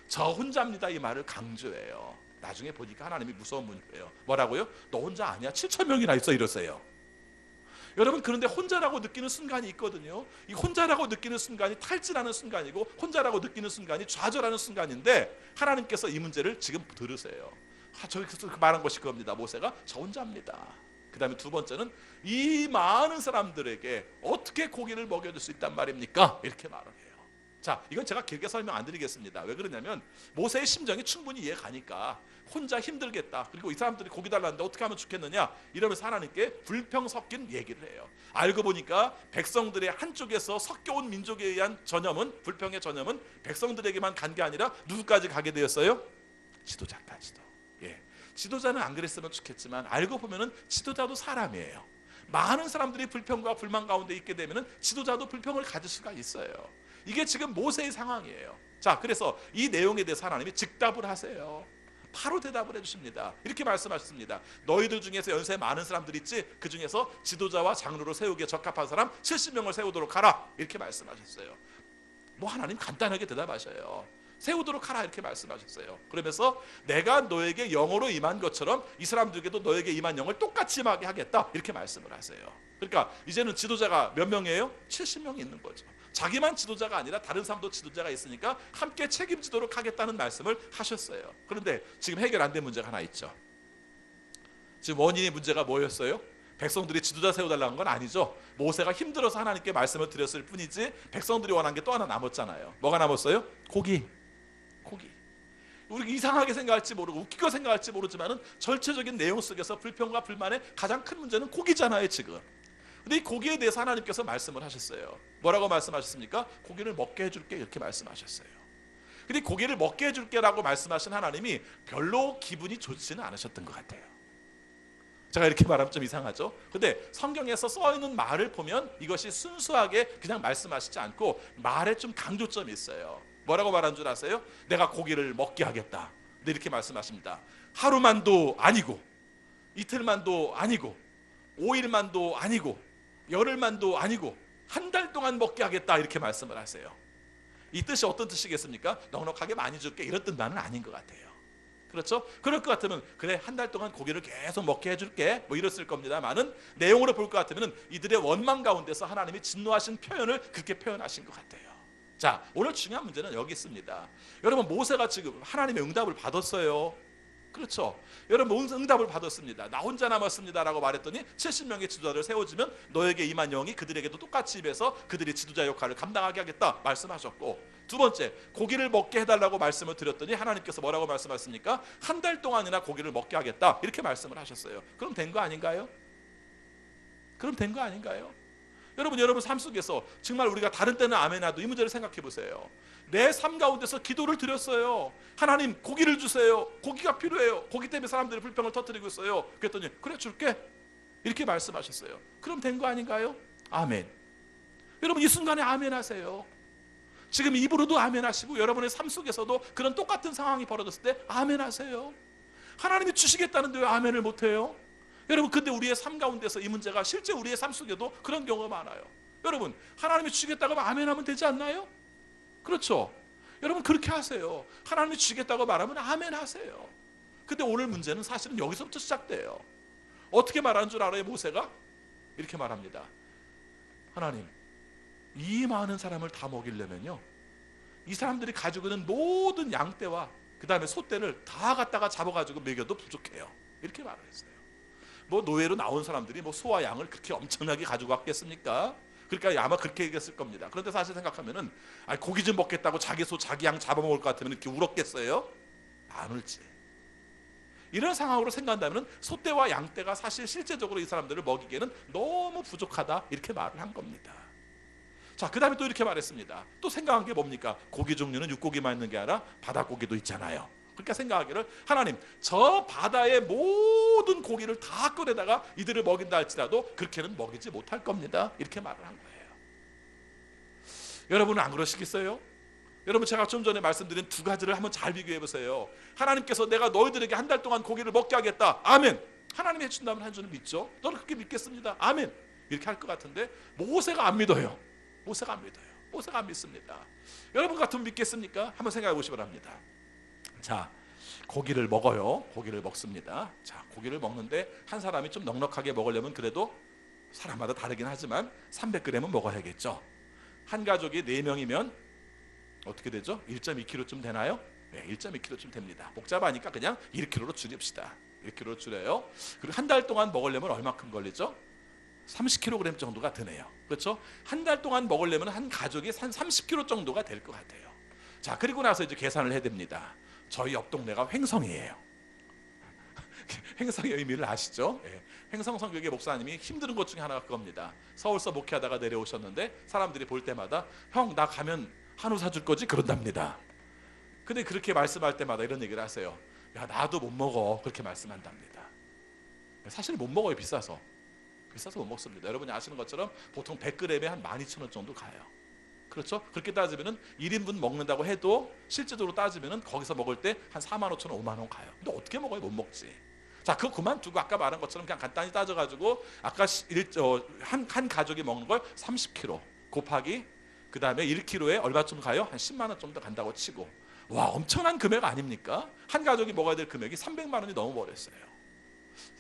저 혼자입니다. 이 말을 강조해요. 나중에 보니까 하나님이 무서운 분이에요. 뭐라고요? 너 혼자 아니야? 7,000명이나 있어 이러세요. 여러분, 그런데 혼자라고 느끼는 순간이 있거든요. 이 혼자라고 느끼는 순간이 탈진하는 순간이고, 혼자라고 느끼는 순간이 좌절하는 순간인데 하나님께서 이 문제를 지금 들으세요. 저기서 말한 것이 그겁니다. 모세가 저 혼자입니다. 그 다음에 두 번째는 이 많은 사람들에게 어떻게 고기를 먹여줄 수 있단 말입니까? 이렇게 말을 해요. 자, 이건 제가 길게 설명 안 드리겠습니다. 왜 그러냐면 모세의 심정이 충분히 이해가니까. 혼자 힘들겠다, 그리고 이 사람들이 고기 달라는데 어떻게 하면 좋겠느냐 이러면서 하나님께 불평 섞인 얘기를 해요. 알고 보니까 백성들의 한쪽에서 섞여온 민족에 의한 전염은, 불평의 전염은 백성들에게만 간 게 아니라 누구까지 가게 되었어요? 지도자까지도. 예. 지도자는 안 그랬으면 좋겠지만 알고 보면은 지도자도 사람이에요. 많은 사람들이 불평과 불만 가운데 있게 되면은 지도자도 불평을 가질 수가 있어요. 이게 지금 모세의 상황이에요. 자, 그래서 이 내용에 대해서 하나님이 즉답을 하세요. 바로 대답을 해주십니다. 이렇게 말씀하셨습니다. 너희들 중에서 연세 많은 사람들 있지? 그 중에서 지도자와 장로로 세우기에 적합한 사람 70명을 세우도록 하라. 이렇게 말씀하셨어요. 뭐 하나님 간단하게 대답하셔요. 세우도록 하라 이렇게 말씀하셨어요. 그러면서 내가 너에게 영으로 임한 것처럼 이 사람들에게도 너에게 임한 영을 똑같이 임하게 하겠다 이렇게 말씀을 하세요. 그러니까 이제는 지도자가 몇 명이에요? 70명이 있는 거죠. 자기만 지도자가 아니라 다른 사람도 지도자가 있으니까 함께 책임지도록 하겠다는 말씀을 하셨어요. 그런데 지금 해결 안 된 문제가 하나 있죠. 지금 원인의 문제가 뭐였어요? 백성들이 지도자 세워달라는 건 아니죠. 모세가 힘들어서 하나님께 말씀을 드렸을 뿐이지 백성들이 원한 게 또 하나 남았잖아요. 뭐가 남았어요? 고기. 우리 이상하게 생각할지 모르고 웃기고 생각할지 모르지만은 절체적인 내용 속에서 불평과 불만의 가장 큰 문제는 고기잖아요 지금. 근데 이 고기에 대해서 하나님께서 말씀을 하셨어요. 뭐라고 말씀하셨습니까? 고기를 먹게 해줄게 이렇게 말씀하셨어요. 근데 고기를 먹게 해줄게 라고 말씀하신 하나님이 별로 기분이 좋지는 않으셨던 것 같아요. 제가 이렇게 말하면 좀 이상하죠. 근데 성경에서 써있는 말을 보면 이것이 순수하게 그냥 말씀하시지 않고 말에 좀 강조점이 있어요. 뭐라고 말한 줄 아세요? 내가 고기를 먹게 하겠다. 근데 이렇게 말씀하십니다. 하루만도 아니고 이틀만도 아니고 5일만도 아니고 열흘만도 아니고 한 달 동안 먹게 하겠다 이렇게 말씀을 하세요. 이 뜻이 어떤 뜻이겠습니까? 넉넉하게 많이 줄게 이런 뜻만은 아닌 것 같아요. 그렇죠? 그럴 것 같으면 그래 한 달 동안 고기를 계속 먹게 해줄게 뭐 이랬을 겁니다만은 내용으로 볼 것 같으면 이들의 원망 가운데서 하나님이 진노하신 표현을 그렇게 표현하신 것 같아요. 자, 오늘 중요한 문제는 여기 있습니다. 여러분, 모세가 지금 하나님의 응답을 받았어요. 그렇죠? 여러분, 응답을 받았습니다. 나 혼자 남았습니다 라고 말했더니 70명의 지도자를 세워주면 너에게 임한 영이 그들에게도 똑같이 임해서 그들이 지도자 역할을 감당하게 하겠다 말씀하셨고, 두 번째, 고기를 먹게 해달라고 말씀을 드렸더니 하나님께서 뭐라고 말씀하셨습니까? 한 달 동안이나 고기를 먹게 하겠다 이렇게 말씀을 하셨어요. 그럼 된 거 아닌가요? 그럼 된 거 아닌가요? 여러분 삶 속에서 정말 우리가 다른 때는 아멘하도 이 문제를 생각해 보세요. 내 삶 가운데서 기도를 드렸어요. 하나님 고기를 주세요. 고기가 필요해요. 고기 때문에 사람들이 불평을 터뜨리고 있어요. 그랬더니 그래 줄게 이렇게 말씀하셨어요. 그럼 된 거 아닌가요? 아멘. 여러분 이 순간에 아멘 하세요. 지금 입으로도 아멘 하시고 여러분의 삶 속에서도 그런 똑같은 상황이 벌어졌을 때 아멘 하세요. 하나님이 주시겠다는데 왜 아멘을 못해요? 여러분, 근데 우리의 삶 가운데서 이 문제가 실제 우리의 삶 속에도 그런 경우가 많아요. 여러분, 하나님이 주시겠다고 하면 아멘하면 되지 않나요? 그렇죠? 여러분 그렇게 하세요. 하나님이 주시겠다고 말하면 아멘 하세요. 근데 오늘 문제는 사실은 여기서부터 시작돼요. 어떻게 말하는 줄 알아요? 모세가 이렇게 말합니다. 하나님, 이 많은 사람을 다 먹이려면요, 이 사람들이 가지고 있는 모든 양떼와 그 다음에 소떼를 다 갖다가 잡아가지고 먹여도 부족해요. 이렇게 말을 했어요. 뭐 노예로 나온 사람들이 뭐 소와 양을 그렇게 엄청나게 가지고 왔겠습니까? 그러니까 아마 그렇게 얘기했을 겁니다. 그런데 사실 생각하면은 고기 좀 먹겠다고 자기 소 자기 양 잡아먹을 것 같으면 이렇게 울었겠어요? 안 울지. 이런 상황으로 생각한다면 소떼와 양떼가 사실 실제적으로 이 사람들을 먹이기에는 너무 부족하다 이렇게 말을 한 겁니다. 자, 그 다음에 또 이렇게 말했습니다. 또 생각한 게 뭡니까? 고기 종류는 육고기만 있는 게 아니라 바다고기도 있잖아요. 그러니까 생각하기를 하나님 저 바다의 모든 고기를 다 꺼내다가 이들을 먹인다 할지라도 그렇게는 먹이지 못할 겁니다. 이렇게 말을 한 거예요. 여러분은 안 그러시겠어요? 여러분 제가 좀 전에 말씀드린 두 가지를 한번 잘 비교해 보세요. 하나님께서 내가 너희들에게 한 달 동안 고기를 먹게 하겠다. 아멘. 하나님이 해준다면 한 줄은 믿죠. 너는 그렇게 믿겠습니다. 아멘. 이렇게 할 것 같은데 모세가 안 믿어요. 모세가 안 믿어요. 모세가 안 믿습니다. 여러분 같으면 믿겠습니까? 한번 생각해 보시기 바랍니다. 자, 고기를 먹어요. 고기를 먹습니다. 자, 고기를 먹는데 한 사람이 좀 넉넉하게 먹으려면 그래도 사람마다 다르긴 하지만 300g은 먹어야겠죠. 한 가족이 4명이면 어떻게 되죠? 1.2kg쯤 되나요? 네, 1.2kg쯤 됩니다. 복잡하니까 그냥 1kg로 줄입시다. 1kg로 줄여요. 그리고 한 달 동안 먹으려면 얼마큼 걸리죠? 30kg 정도가 드네요. 그렇죠? 한 달 동안 먹으려면 한 가족이 한 30kg 정도가 될 것 같아요. 자, 그리고 나서 이제 계산을 해야 됩니다. 저희 옆 동네가 횡성이에요. 횡성의 의미를 아시죠? 예. 횡성 성교회 목사님이 힘든 것 중에 하나가 그겁니다. 서울서 목회하다가 내려오셨는데 사람들이 볼 때마다 형 나 가면 한우 사줄 거지? 그런답니다. 근데 그렇게 말씀할 때마다 이런 얘기를 하세요. 야 나도 못 먹어. 그렇게 말씀한답니다. 사실 못 먹어요. 비싸서 못 먹습니다. 여러분이 아시는 것처럼 보통 100g에 한 12,000원 정도 가요. 그렇죠? 그렇게 따지면은 1인분 먹는다고 해도 실제적으로 따지면은 거기서 먹을 때 한 45,000원, 5만 원 가요. 근데 어떻게 먹어요? 못 먹지. 자, 그거 그만두고 아까 말한 것처럼 그냥 간단히 따져가지고 아까 한 가족이 먹는 걸 30kg 곱하기 그 다음에 1kg에 얼마쯤 가요? 한 10만 원 정도 간다고 치고, 와 엄청난 금액 아닙니까? 한 가족이 먹어야 될 금액이 300만 원이 넘어버렸어요.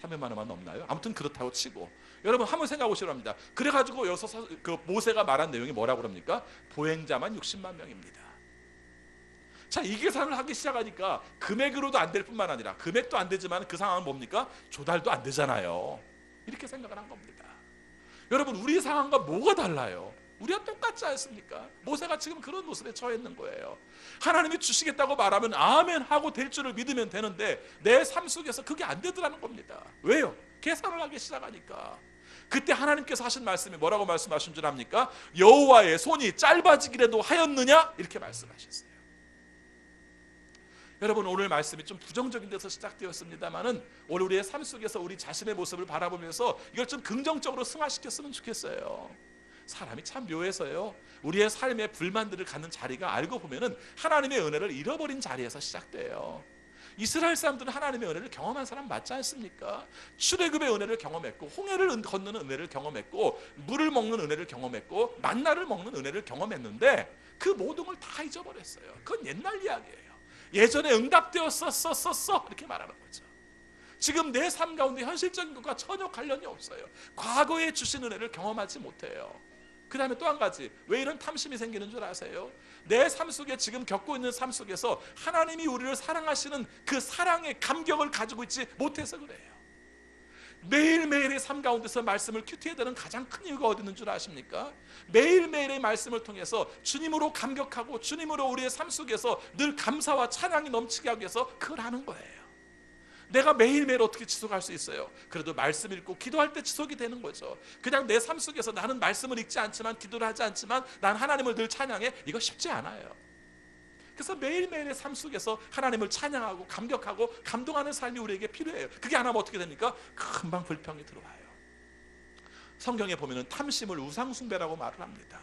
300만 원만 넘나요? 아무튼 그렇다고 치고 여러분 한번 생각해 보시기 바랍니다. 그래가지고 여기서 그 모세가 말한 내용이 뭐라고 그럽니까? 보행자만 60만 명입니다. 자, 이 계산을 하기 시작하니까 금액으로도 안 될 뿐만 아니라 금액도 안 되지만 그 상황은 뭡니까? 조달도 안 되잖아요. 이렇게 생각을 한 겁니다. 여러분 우리 상황과 뭐가 달라요? 우리가 똑같지 않습니까? 모세가 지금 그런 모습에 처해 있는 거예요. 하나님이 주시겠다고 말하면 아멘 하고 될 줄을 믿으면 되는데 내 삶 속에서 그게 안 되더라는 겁니다. 왜요? 계산을 하기 시작하니까. 그때 하나님께서 하신 말씀이 뭐라고 말씀하신 줄 압니까? 여호와의 손이 짧아지기라도 하였느냐? 이렇게 말씀하셨어요. 여러분 오늘 말씀이 좀 부정적인 데서 시작되었습니다만은 오늘 우리의 삶 속에서 우리 자신의 모습을 바라보면서 이걸 좀 긍정적으로 승화시켰으면 좋겠어요. 사람이 참 묘해서요. 우리의 삶의 불만들을 갖는 자리가 알고 보면은 하나님의 은혜를 잃어버린 자리에서 시작돼요. 이스라엘 사람들은 하나님의 은혜를 경험한 사람 맞지 않습니까? 출애굽의 은혜를 경험했고, 홍해를 건너는 은혜를 경험했고, 물을 먹는 은혜를 경험했고, 만나를 먹는 은혜를 경험했는데 그 모든 걸 다 잊어버렸어요. 그건 옛날 이야기예요. 예전에 응답되었었어 이렇게 말하는 거죠. 지금 내 삶 가운데 현실적인 것과 전혀 관련이 없어요. 과거에 주신 은혜를 경험하지 못해요. 그 다음에 또 한 가지, 왜 이런 탐심이 생기는 줄 아세요? 내 삶 속에 지금 겪고 있는 삶 속에서 하나님이 우리를 사랑하시는 그 사랑의 감격을 가지고 있지 못해서 그래요. 매일매일의 삶 가운데서 말씀을 큐티해야 되는 가장 큰 이유가 어디 있는 줄 아십니까? 매일매일의 말씀을 통해서 주님으로 감격하고 주님으로 우리의 삶 속에서 늘 감사와 찬양이 넘치게 하기 위해서 그걸 하는 거예요. 내가 매일매일 어떻게 지속할 수 있어요? 그래도 말씀 읽고 기도할 때 지속이 되는 거죠. 그냥 내 삶 속에서 나는 말씀을 읽지 않지만, 기도를 하지 않지만 난 하나님을 늘 찬양해, 이거 쉽지 않아요. 그래서 매일매일의 삶 속에서 하나님을 찬양하고 감격하고 감동하는 삶이 우리에게 필요해요. 그게 안 하면 어떻게 됩니까? 금방 불평이 들어와요. 성경에 보면은 탐심을 우상숭배라고 말을 합니다.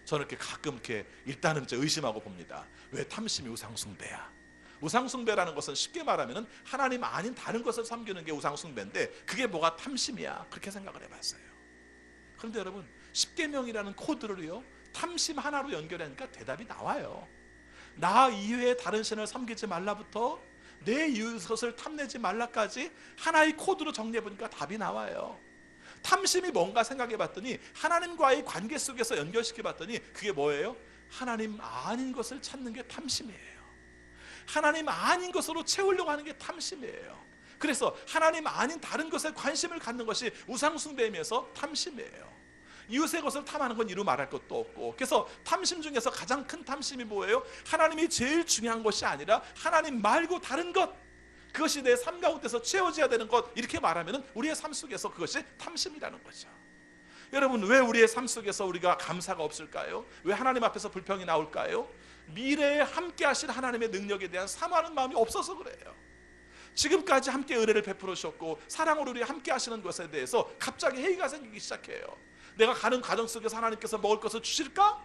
저는 이렇게 가끔 이렇게 일단은 의심하고 봅니다. 왜 탐심이 우상숭배야? 우상숭배라는 것은 쉽게 말하면 하나님 아닌 다른 것을 섬기는 게 우상숭배인데, 그게 뭐가 탐심이야? 그렇게 생각을 해봤어요. 그런데 여러분, 십계명이라는 코드를요 탐심 하나로 연결하니까 대답이 나와요. 나 이외에 다른 신을 섬기지 말라부터 내 이웃을 탐내지 말라까지 하나의 코드로 정리해보니까 답이 나와요. 탐심이 뭔가 생각해봤더니, 하나님과의 관계 속에서 연결시켜봤더니 그게 뭐예요? 하나님 아닌 것을 찾는 게 탐심이에요. 하나님 아닌 것으로 채우려고 하는 게 탐심이에요. 그래서 하나님 아닌 다른 것에 관심을 갖는 것이 우상숭배이면서 탐심이에요. 이웃의 것을 탐하는 건 이루 말할 것도 없고, 그래서 탐심 중에서 가장 큰 탐심이 뭐예요? 하나님이 제일 중요한 것이 아니라 하나님 말고 다른 것, 그것이 내 삶 가운데서 채워져야 되는 것, 이렇게 말하면 우리의 삶 속에서 그것이 탐심이라는 거죠. 여러분, 왜 우리의 삶 속에서 우리가 감사가 없을까요? 왜 하나님 앞에서 불평이 나올까요? 미래에 함께 하실 하나님의 능력에 대한 사모하는 마음이 없어서 그래요. 지금까지 함께 은혜를 베풀어 주셨고 사랑으로 우리 함께 하시는 것에 대해서 갑자기 회의가 생기기 시작해요. 내가 가는 과정 속에서 하나님께서 먹을 것을 주실까?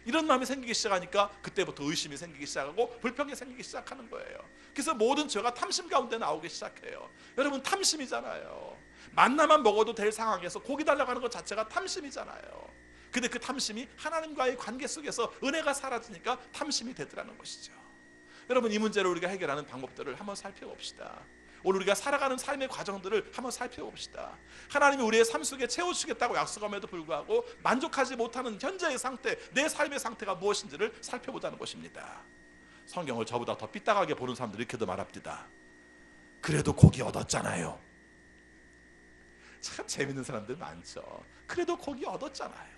이런 마음이 생기기 시작하니까 그때부터 의심이 생기기 시작하고 불평이 생기기 시작하는 거예요. 그래서 모든 죄가 탐심 가운데 나오기 시작해요. 여러분, 탐심이잖아요. 만나만 먹어도 될 상황에서 고기 달라고 하는 것 자체가 탐심이잖아요. 근데 그 탐심이 하나님과의 관계 속에서 은혜가 사라지니까 탐심이 되더라는 것이죠. 여러분, 이 문제를 우리가 해결하는 방법들을 한번 살펴봅시다. 오늘 우리가 살아가는 삶의 과정들을 한번 살펴봅시다. 하나님이 우리의 삶 속에 채워주겠다고 약속함에도 불구하고 만족하지 못하는 현재의 상태, 내 삶의 상태가 무엇인지를 살펴보자는 것입니다. 성경을 저보다 더 삐딱하게 보는 사람들이 이렇게도 말합니다. 그래도 고기 얻었잖아요. 참 재밌는 사람들 많죠. 그래도 고기 얻었잖아요.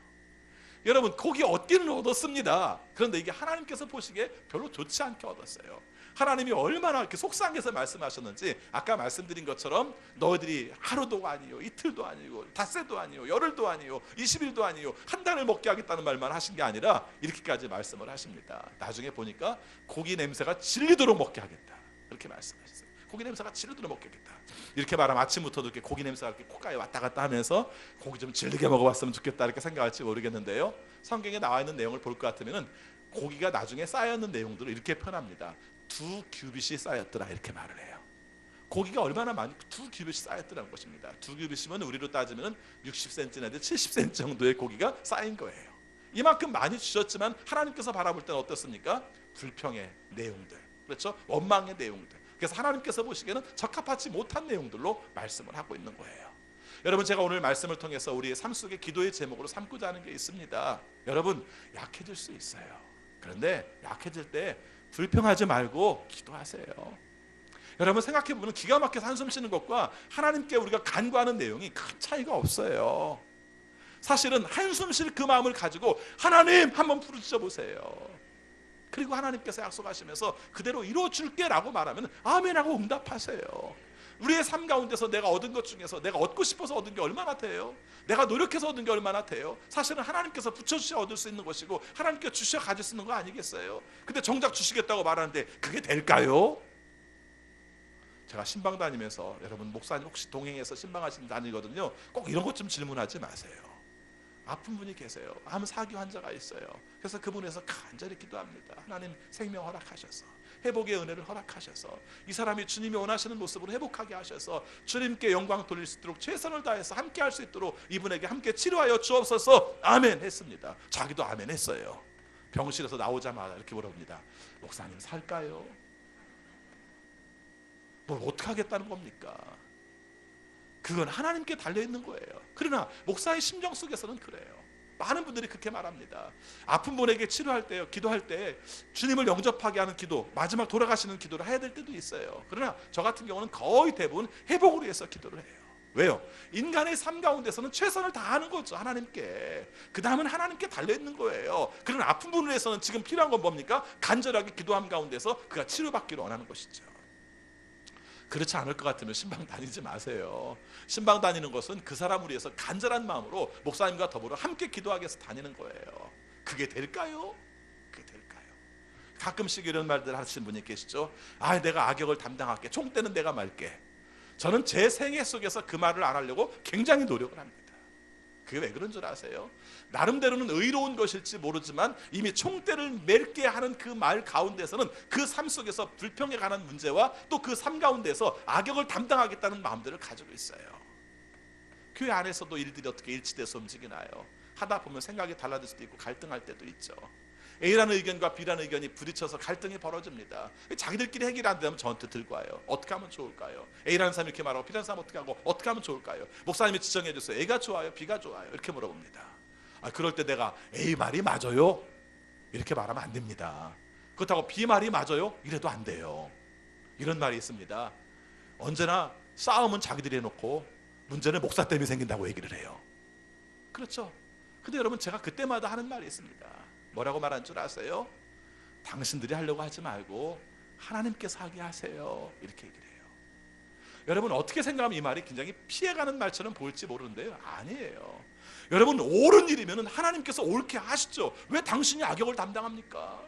여러분, 고기 얻기는 얻었습니다. 그런데 이게 하나님께서 보시기에 별로 좋지 않게 얻었어요. 하나님이 얼마나 이렇게 속상해서 말씀하셨는지, 아까 말씀드린 것처럼 너희들이 하루도 아니요, 이틀도 아니고, 닷새도 아니요, 열흘도 아니요, 20일도 아니요, 한 달을 먹게 하겠다는 말만 하신 게 아니라 이렇게까지 말씀을 하십니다. 나중에 보니까 고기 냄새가 질리도록 먹게 하겠다, 그렇게 말씀하셨어요. 고기 냄새가 질리도록 먹게 하겠다. 이렇게 말하면 아침부터도 이렇게 고기 냄새가 이렇게 콧가에 왔다 갔다 하면서 고기 좀 질리게 먹어봤으면 좋겠다 이렇게 생각할지 모르겠는데요, 성경에 나와 있는 내용을 볼 것 같으면 고기가 나중에 쌓여있는 내용들을 이렇게 표현합니다. 2규빗이 쌓였더라, 이렇게 말을 해요. 고기가 얼마나 많이 2규빗이 쌓였더라는 것입니다. 2규빗이면 우리로 따지면 60cm 내지 70cm 정도의 고기가 쌓인 거예요. 이만큼 많이 주셨지만 하나님께서 바라볼 때는 어떻습니까? 불평의 내용들, 그렇죠? 원망의 내용들. 그래서 하나님께서 보시기에는 적합하지 못한 내용들로 말씀을 하고 있는 거예요. 여러분, 제가 오늘 말씀을 통해서 우리의 삶 속에 기도의 제목으로 삼고자 하는 게 있습니다. 여러분, 약해질 수 있어요. 그런데 약해질 때 불평하지 말고 기도하세요. 여러분, 생각해보면 기가 막혀서 한숨 쉬는 것과 하나님께 우리가 간구하는 내용이 큰 차이가 없어요. 사실은 한숨 쉴 그 마음을 가지고 하나님 한번 부르짖어 보세요. 그리고 하나님께서 약속하시면서 그대로 이루어줄게 라고 말하면 아멘하고 응답하세요. 우리의 삶 가운데서 내가 얻은 것 중에서 내가 얻고 싶어서 얻은 게 얼마나 돼요? 내가 노력해서 얻은 게 얼마나 돼요? 사실은 하나님께서 붙여주셔야 얻을 수 있는 것이고 하나님께서 주셔야 가질 수 있는 거 아니겠어요? 근데 정작 주시겠다고 말하는데 그게 될까요? 제가 신방 다니면서, 여러분 목사님 혹시 동행해서 신방하시는 다니거든요, 꼭 이런 것 좀 질문하지 마세요. 아픈 분이 계세요. 암 사기 환자가 있어요. 그래서 그분에서 간절히 기도합니다. 하나님 생명 허락하셔서 회복의 은혜를 허락하셔서 이 사람이 주님이 원하시는 모습으로 회복하게 하셔서 주님께 영광 돌릴 수 있도록 최선을 다해서 함께 할 수 있도록 이분에게 함께 치료하여 주옵소서. 아멘 했습니다. 자기도 아멘 했어요. 병실에서 나오자마자 이렇게 물어봅니다. 목사님 살까요? 뭘 어떻게 하겠다는 겁니까? 그건 하나님께 달려있는 거예요. 그러나 목사의 심정 속에서는 그래요. 많은 분들이 그렇게 말합니다. 아픈 분에게 치료할 때요, 기도할 때 주님을 영접하게 하는 기도, 마지막 돌아가시는 기도를 해야 될 때도 있어요. 그러나 저 같은 경우는 거의 대부분 회복을 위해서 기도를 해요. 왜요? 인간의 삶 가운데서는 최선을 다하는 거죠. 하나님께. 그 다음은 하나님께 달려있는 거예요. 그러나 아픈 분을 위해서는 지금 필요한 건 뭡니까? 간절하게 기도함 가운데서 그가 치료받기를 원하는 것이죠. 그렇지 않을 것 같으면 신방 다니지 마세요. 신방 다니는 것은 그 사람을 위해서 간절한 마음으로 목사님과 더불어 함께 기도하기 위해서 다니는 거예요. 그게 될까요? 그게 될까요? 가끔씩 이런 말들 하시는 분이 계시죠. 아, 내가 악역을 담당할게. 총대는 내가 말게. 저는 제 생애 속에서 그 말을 안 하려고 굉장히 노력을 합니다. 그게 왜 그런 줄 아세요? 나름대로는 의로운 것일지 모르지만 이미 총대를 멜게 하는 그 말 가운데서는 그 삶 속에서 불평에 관한 문제와 또 그 삶 가운데서 악역을 담당하겠다는 마음들을 가지고 있어요. 교회 안에서도 일들이 어떻게 일치돼서 움직이나요? 하다 보면 생각이 달라질 수도 있고 갈등할 때도 있죠. A라는 의견과 B라는 의견이 부딪혀서 갈등이 벌어집니다. 자기들끼리 해결이 안 되면 저한테 들고 와요. 어떻게 하면 좋을까요? A라는 사람이 이렇게 말하고 B라는 사람은 어떻게 하고 어떻게 하면 좋을까요? 목사님이 지정해 주세요. A가 좋아요? B가 좋아요? 이렇게 물어봅니다. 그럴 때 내가 A 말이 맞아요? 이렇게 말하면 안 됩니다. 그렇다고 B 말이 맞아요? 이래도 안 돼요. 이런 말이 있습니다. 언제나 싸움은 자기들이 해놓고 문제는 목사 때문에 생긴다고 얘기를 해요. 그렇죠? 근데 여러분, 제가 그때마다 하는 말이 있습니다. 뭐라고 말한 줄 아세요? 당신들이 하려고 하지 말고 하나님께서 하게 하세요. 이렇게 얘기를 해요. 여러분, 어떻게 생각하면 이 말이 굉장히 피해가는 말처럼 보일지 모르는데요, 아니에요. 여러분, 옳은 일이면 하나님께서 옳게 하시죠. 왜 당신이 악역을 담당합니까?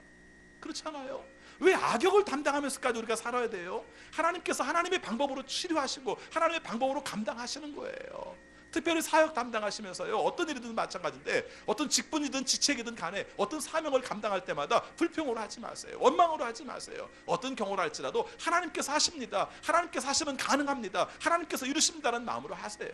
그렇잖아요. 왜 악역을 담당하면서까지 우리가 살아야 돼요? 하나님께서 하나님의 방법으로 치료하시고 하나님의 방법으로 감당하시는 거예요. 특별히 사역 담당하시면서요, 어떤 일이든 마찬가지인데 어떤 직분이든 직책이든 간에 어떤 사명을 감당할 때마다 불평으로 하지 마세요. 원망으로 하지 마세요. 어떤 경우를 할지라도 하나님께서 하십니다. 하나님께서 하시면 가능합니다. 하나님께서 이루십니다라는 마음으로 하세요.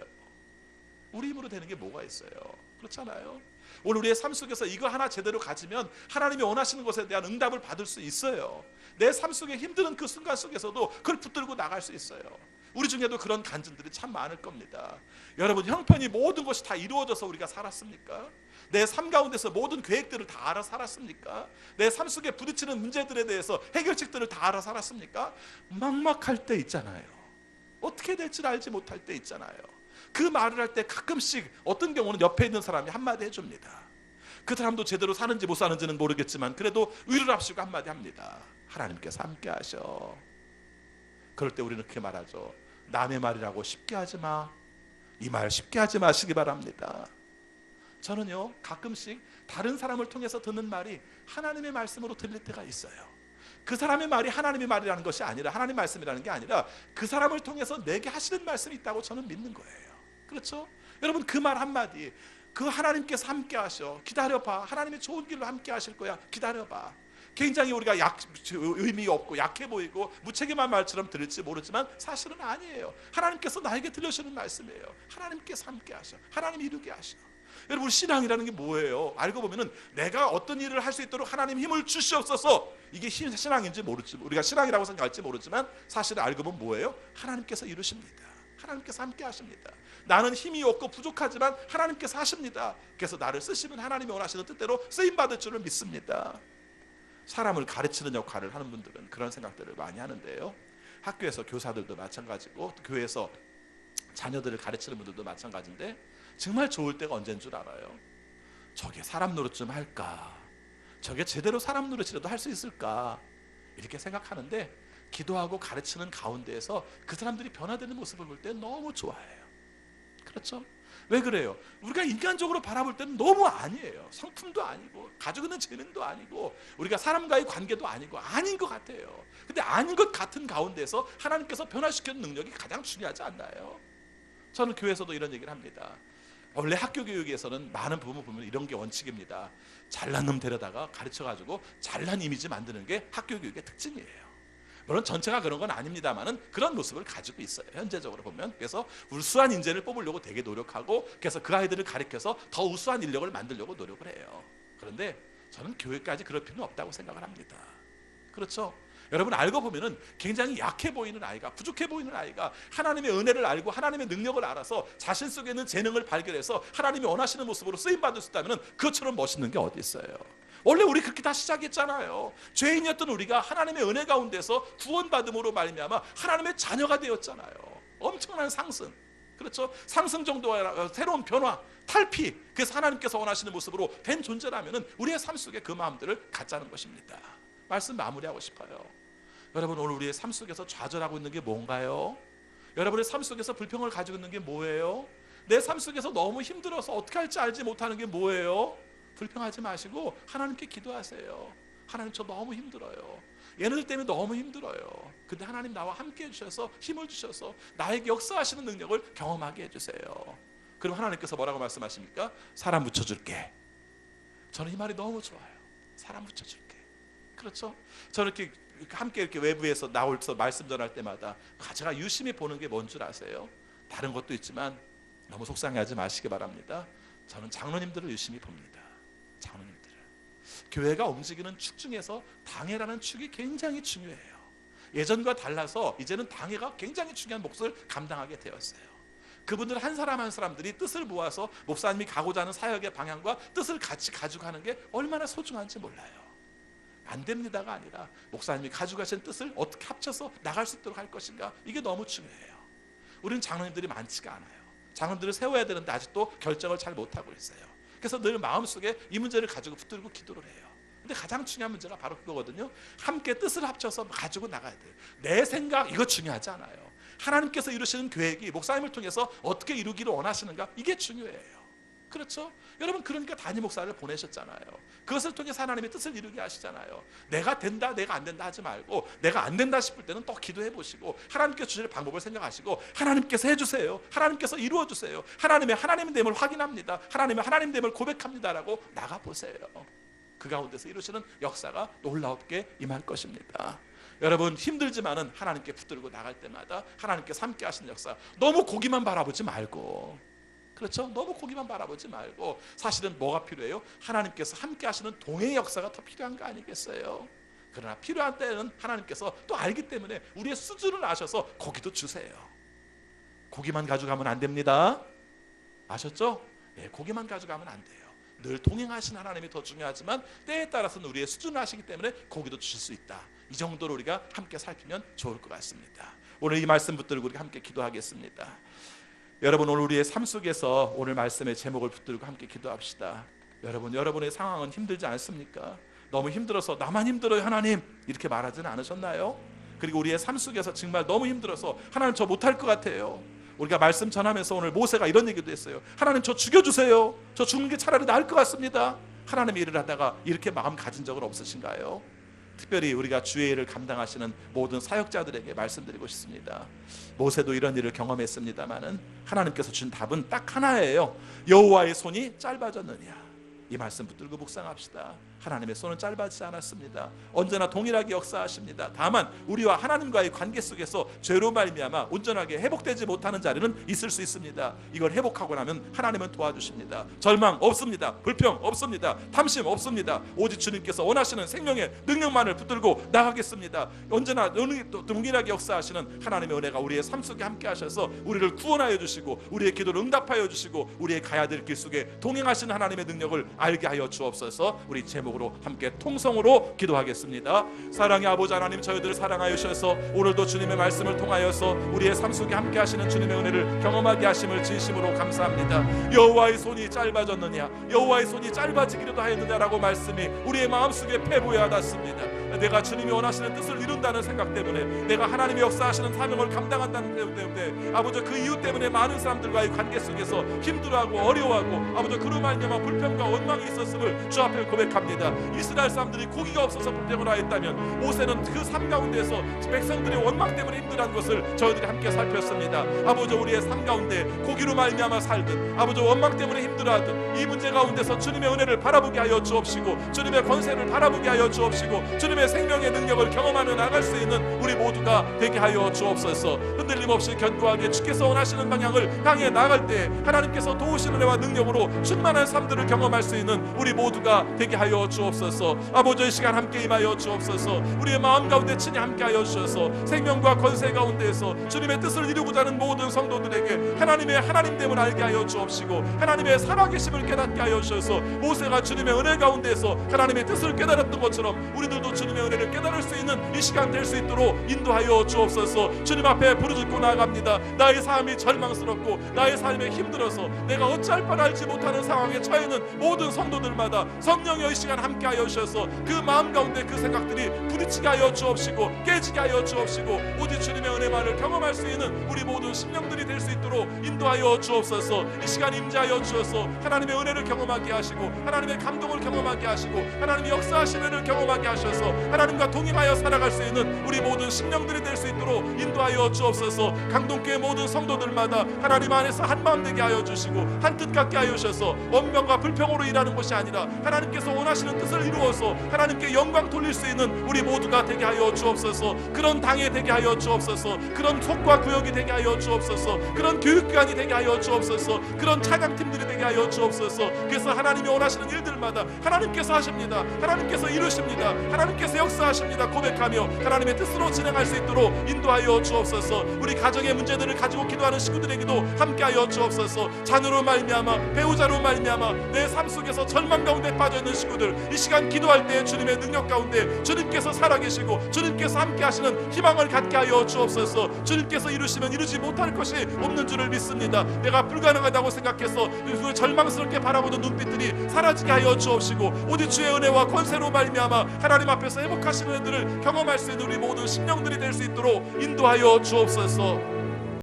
우리 힘으로 되는 게 뭐가 있어요? 그렇잖아요. 오늘 우리의 삶 속에서 이거 하나 제대로 가지면 하나님이 원하시는 것에 대한 응답을 받을 수 있어요. 내 삶 속에 힘든 그 순간 속에서도 그걸 붙들고 나갈 수 있어요. 우리 중에도 그런 간증들이 참 많을 겁니다. 여러분, 형편이 모든 것이 다 이루어져서 우리가 살았습니까? 내 삶 가운데서 모든 계획들을 다 알아 살았습니까? 내 삶 속에 부딪히는 문제들에 대해서 해결책들을 다 알아 살았습니까? 막막할 때 있잖아요. 어떻게 될지 알지 못할 때 있잖아요. 그 말을 할 때 가끔씩 어떤 경우는 옆에 있는 사람이 한마디 해줍니다. 그 사람도 제대로 사는지 못 사는지는 모르겠지만 그래도 위를 합시고 한마디 합니다. 하나님께서 함께 하셔. 그럴 때 우리는 그렇게 말하죠. 남의 말이라고 쉽게 하지 마. 이 말 쉽게 하지 마시기 바랍니다. 저는요, 가끔씩 다른 사람을 통해서 듣는 말이 하나님의 말씀으로 들릴 때가 있어요. 그 사람의 말이 하나님의 말이라는 것이 아니라, 하나님 말씀이라는 게 아니라 그 사람을 통해서 내게 하시는 말씀이 있다고 저는 믿는 거예요. 그렇죠? 여러분, 그 말 한마디, 그 하나님께서 함께 하셔. 기다려봐. 하나님의 좋은 길로 함께 하실 거야. 기다려봐. 굉장히 우리가 의미 없고 약해 보이고 무책임한 말처럼 들을지 모르지만 사실은 아니에요. 하나님께서 나에게 들려주시는 말씀이에요. 하나님께서 함께 하셔. 하나님 이루게 하셔. 여러분, 신앙이라는 게 뭐예요? 알고 보면은 내가 어떤 일을 할 수 있도록 하나님 힘을 주시옵소서. 이게 신앙인지 모르지, 우리가 신앙이라고 생각할지 모르지만 사실은 알고 보면 뭐예요? 하나님께서 이루십니다. 하나님께서 함께 하십니다. 나는 힘이 없고 부족하지만 하나님께서 하십니다. 그래서 나를 쓰시면 하나님이 원하시는 뜻대로 쓰임받을 줄을 믿습니다. 사람을 가르치는 역할을 하는 분들은 그런 생각들을 많이 하는데요, 학교에서 교사들도 마찬가지고 교회에서 자녀들을 가르치는 분들도 마찬가지인데 정말 좋을 때가 언제인 줄 알아요? 저게 사람 노릇 좀 할까? 저게 제대로 사람 노릇이라도 할 수 있을까? 이렇게 생각하는데 기도하고 가르치는 가운데에서 그 사람들이 변화되는 모습을 볼 때 너무 좋아해요. 그렇죠? 왜 그래요? 우리가 인간적으로 바라볼 때는 너무 아니에요. 성품도 아니고 가지고 있는 재능도 아니고 우리가 사람과의 관계도 아니고 아닌 것 같아요. 근데 아닌 것 같은 가운데서 하나님께서 변화시키는 능력이 가장 중요하지 않나요? 저는 교회에서도 이런 얘기를 합니다. 원래 학교 교육에서는 많은 부분 보면 이런 게 원칙입니다. 잘난 놈 데려다가 가르쳐가지고 잘난 이미지 만드는 게 학교 교육의 특징이에요. 물론 전체가 그런 건 아닙니다만은 그런 모습을 가지고 있어요. 현재적으로 보면. 그래서 우수한 인재를 뽑으려고 되게 노력하고, 그래서 그 아이들을 가르쳐서 더 우수한 인력을 만들려고 노력을 해요. 그런데 저는 교육까지 그럴 필요는 없다고 생각을 합니다. 그렇죠? 여러분, 알고 보면은 굉장히 약해 보이는 아이가, 부족해 보이는 아이가 하나님의 은혜를 알고 하나님의 능력을 알아서 자신 속에 있는 재능을 발견해서 하나님이 원하시는 모습으로 쓰임받을 수 있다면 그것처럼 멋있는 게 어디 있어요? 원래 우리 그렇게 다 시작했잖아요. 죄인이었던 우리가 하나님의 은혜 가운데서 구원받음으로 말미암아 하나님의 자녀가 되었잖아요. 엄청난 상승, 그렇죠? 상승 정도가 새로운 변화, 탈피, 그래서 하나님께서 원하시는 모습으로 된 존재라면 우리의 삶 속에 그 마음들을 갖자는 것입니다. 말씀 마무리하고 싶어요. 여러분, 오늘 우리의 삶 속에서 좌절하고 있는 게 뭔가요? 여러분의 삶 속에서 불평을 가지고 있는 게 뭐예요? 내 삶 속에서 너무 힘들어서 어떻게 할지 알지 못하는 게 뭐예요? 불평하지 마시고 하나님께 기도하세요. 하나님, 저 너무 힘들어요. 얘네들 때문에 너무 힘들어요. 근데 하나님 나와 함께 해주셔서 힘을 주셔서 나에게 역사하시는 능력을 경험하게 해주세요. 그럼 하나님께서 뭐라고 말씀하십니까? 사람 붙여줄게. 저는 이 말이 너무 좋아요. 사람 붙여줄게. 그렇죠? 저는 이렇게 함께 이렇게 외부에서 나올서 말씀 전할 때마다 제가 유심히 보는 게 뭔 줄 아세요? 다른 것도 있지만 너무 속상해하지 마시기 바랍니다. 저는 장로님들을 유심히 봅니다. 장로님들을. 교회가 움직이는 축 중에서 당회라는 축이 굉장히 중요해요. 예전과 달라서 이제는 당회가 굉장히 중요한 몫을 감당하게 되었어요. 그분들 한 사람 한 사람들이 뜻을 모아서 목사님이 가고자 하는 사역의 방향과 뜻을 같이 가지고 가는 게 얼마나 소중한지 몰라요. 안 됩니다가 아니라 목사님이 가지고 가신 뜻을 어떻게 합쳐서 나갈 수 있도록 할 것인가, 이게 너무 중요해요. 우리는 장로님들이 많지가 않아요. 장로님들을 세워야 되는데 아직도 결정을 잘 못하고 있어요. 그래서 늘 마음속에 이 문제를 가지고 붙들고 기도를 해요. 근데 가장 중요한 문제가 바로 그거거든요. 함께 뜻을 합쳐서 가지고 나가야 돼요. 내 생각 이거 중요하지 않아요. 하나님께서 이루시는 계획이 목사님을 통해서 어떻게 이루기를 원하시는가, 이게 중요해요. 그렇죠? 여러분, 그러니까 단임 목사를 보내셨잖아요. 그것을 통해서 하나님의 뜻을 이루게 하시잖아요. 내가 된다, 내가 안 된다 하지 말고 내가 안 된다 싶을 때는 또 기도해 보시고 하나님께서 주실 방법을 생각하시고 하나님께서 해주세요, 하나님께서 이루어주세요, 하나님의 됨을 확인합니다, 하나님의 됨을 고백합니다라고 나가보세요. 그 가운데서 이루시는 역사가 놀랍게 임할 것입니다. 여러분, 힘들지만은 하나님께 붙들고 나갈 때마다 하나님께서 함께 하시는 역사, 너무 고기만 바라보지 말고, 그렇죠? 너무 고기만 바라보지 말고 사실은 뭐가 필요해요? 하나님께서 함께 하시는 동행의 역사가 더 필요한 거 아니겠어요? 그러나 필요한 때는 하나님께서 또 알기 때문에 우리의 수준을 아셔서 고기도 주세요. 고기만 가져가면 안 됩니다. 아셨죠? 네, 고기만 가져가면 안 돼요. 늘 동행하신 하나님이 더 중요하지만 때에 따라서는 우리의 수준을 아시기 때문에 고기도 주실 수 있다. 이 정도로 우리가 함께 살피면 좋을 것 같습니다. 오늘 이 말씀 붙들고 우리가 함께 기도하겠습니다. 여러분, 오늘 우리의 삶 속에서 오늘 말씀의 제목을 붙들고 함께 기도합시다. 여러분, 여러분의 상황은 힘들지 않습니까? 너무 힘들어서 나만 힘들어요 하나님, 이렇게 말하지는 않으셨나요? 그리고 우리의 삶 속에서 정말 너무 힘들어서 하나님 저 못할 것 같아요. 우리가 말씀 전하면서 오늘 모세가 이런 얘기도 했어요. 하나님 저 죽여주세요. 저 죽는 게 차라리 나을 것 같습니다. 하나님의 일을 하다가 이렇게 마음 가진 적은 없으신가요? 특별히 우리가 주의 일을 감당하시는 모든 사역자들에게 말씀드리고 싶습니다. 모세도 이런 일을 경험했습니다마는 하나님께서 준 답은 딱 하나예요. 여호와의 손이 짧아졌느냐. 이 말씀 붙들고 묵상합시다. 하나님의 손은 짧아지지 않았습니다. 언제나 동일하게 역사하십니다. 다만 우리와 하나님과의 관계 속에서 죄로 말미암아 온전하게 회복되지 못하는 자리는 있을 수 있습니다. 이걸 회복하고 나면 하나님은 도와주십니다. 절망 없습니다. 불평 없습니다. 탐심 없습니다. 오직 주님께서 원하시는 생명의 능력만을 붙들고 나가겠습니다. 언제나 동일하게 역사하시는 하나님의 은혜가 우리의 삶 속에 함께 하셔서 우리를 구원하여 주시고 우리의 기도를 응답하여 주시고 우리의 가야 될 길 속에 동행하시는 하나님의 능력을 알게 하여 주옵소서. 우리 제목으로 함께 통성으로 기도하겠습니다. 사랑의 아버지 하나님, 저희들을 사랑하여 주셔서 오늘도 주님의 말씀을 통하여서 우리의 삶 속에 함께 하시는 주님의 은혜를 경험하게 하심을 진심으로 감사합니다. 여호와의 손이 짧아졌느냐, 여호와의 손이 짧아지기로도 하였느냐라고 말씀이 우리의 마음속에 패부에 와닿습니다. 내가 주님이 원하시는 뜻을 이룬다는 생각 때문에, 내가 하나님이 역사하시는 사명을 감당한다는 때문에, 아버지 그 이유 때문에 많은 사람들과의 관계 속에서 힘들어하고 어려워하고 아버지 그로 말미암아 불평과 원망이 있었음을 주 앞에 고백합니다. 이스라엘 사람들이 고기가 없어서 불평을 하였다면 모세는 그 삶 가운데서 백성들의 원망 때문에 힘들어한 것을 저희들이 함께 살폈습니다. 아버지 우리의 삶 가운데 고기로 말미암아 살든 아버지 원망 때문에 힘들어하든 이 문제 가운데서 주님의 은혜를 바라보게 하여 주옵시고, 주님의 권세를 바라보게 하여 주옵시고, 주님의 생명의 능력을 경험하며 나갈 수 있는 우리 모두가 되게 하여 주옵소서. 흔들림 없이 견고하게 주께서 원하시는 방향을 향해 나갈 때 하나님께서 도우시는 은혜와 능력으로 충만한 삶들을 경험할 수 있는 우리 모두가 되게 하여 주옵소서. 아버지 이 시간 함께 임하여 주옵소서. 우리의 마음 가운데 친히 함께 하여 주셔서 생명과 권세 가운데에서 주님의 뜻을 이루고자 하는 모든 성도들에게 하나님의 하나님됨을 알게 하여 주옵시고, 하나님의 살아계심을 깨닫게 하여 주셔서 모세가 주님의 은혜 가운데서 하나님의 뜻을 깨달았던 것처럼 우리들도 주님의 은혜를 깨달을 수 있는 이 시간 될 수 있도록 인도하여 주옵소서. 주님 앞에 부르짖고 나아갑니다. 나의 삶이 절망스럽고 나의 삶에 힘들어서 내가 어찌할 바를 알지 못하는 상황에 처해 있는 모든 성도들마다 성령의 이 시간 함께 하여 주셔서 그 마음 가운데 그 생각들이 부딪히게 하여 주옵시고 깨지게 하여 주옵시고, 오직 주님의 은혜만을 경험할 수 있는 우리 모든 심령들이 될 수 있도록 인도하여 주옵소서. 이 시간 임재하여 주셔서 하나님의 은혜를 경험하게 하시고, 하나님의 감동을 경험하게 하시고, 하나님의 역사하시는 은혜를 경험하게 하셔서 하나님과 동행하여 살아갈 수 있는 우리 모든 심령들이 될 수 있도록 인도하여 주옵소서. 강동교회 모든 성도들마다 하나님 안에서 한 마음 되게 하여 주시고 한 뜻 갖게 하여 주셔서 원망과 불평으로 일하는 것이 아니라 하나님께서 원하시는 뜻을 이루어서 하나님께 영광 돌릴 수 있는 우리 모두가 되게 하여 주옵소서. 그런 당에 되게 하여 주옵소서. 그런 속과 구역이 되게 하여 주옵소서. 그런 교육기관이 되게 하여 주옵소서. 그런 차장팀들이 되게 하여 주옵소서. 그래서 하나님이 원하시는 일들마다 하나님께서 하십니다, 하나님께서 이루십니다, 하나님께서 역사하십니다 고백하며 하나님의 뜻으로 진행할 수 있도록 인도하여 주옵소서. 우리 가정의 문제들을 가지고 기도하는 식구들에게도 함께하여 주옵소서. 자녀로 말미암아, 배우자로 말미암아 내 삶 속에서 절망 가운데 빠져있는 식구들, 이 시간 기도할 때 주님의 능력 가운데 주님께서 살아계시고 주님께서 함께하시는 희망을 갖게 하여 주옵소서. 주님께서 이루시면 이루지 못할 것이 없는 줄을 믿습니다. 내가 불가능하다고 생각해서 그 절망스럽게 바라보는 눈빛들이 사라지게 하여 주옵시고, 오직 주의 은혜와 권세로 말미암아 하나님 앞에서 회복하시는 은혜들을 경험할 수 있는 우리 모든 심령들이 될 수 있도록 인도하여 주옵소서.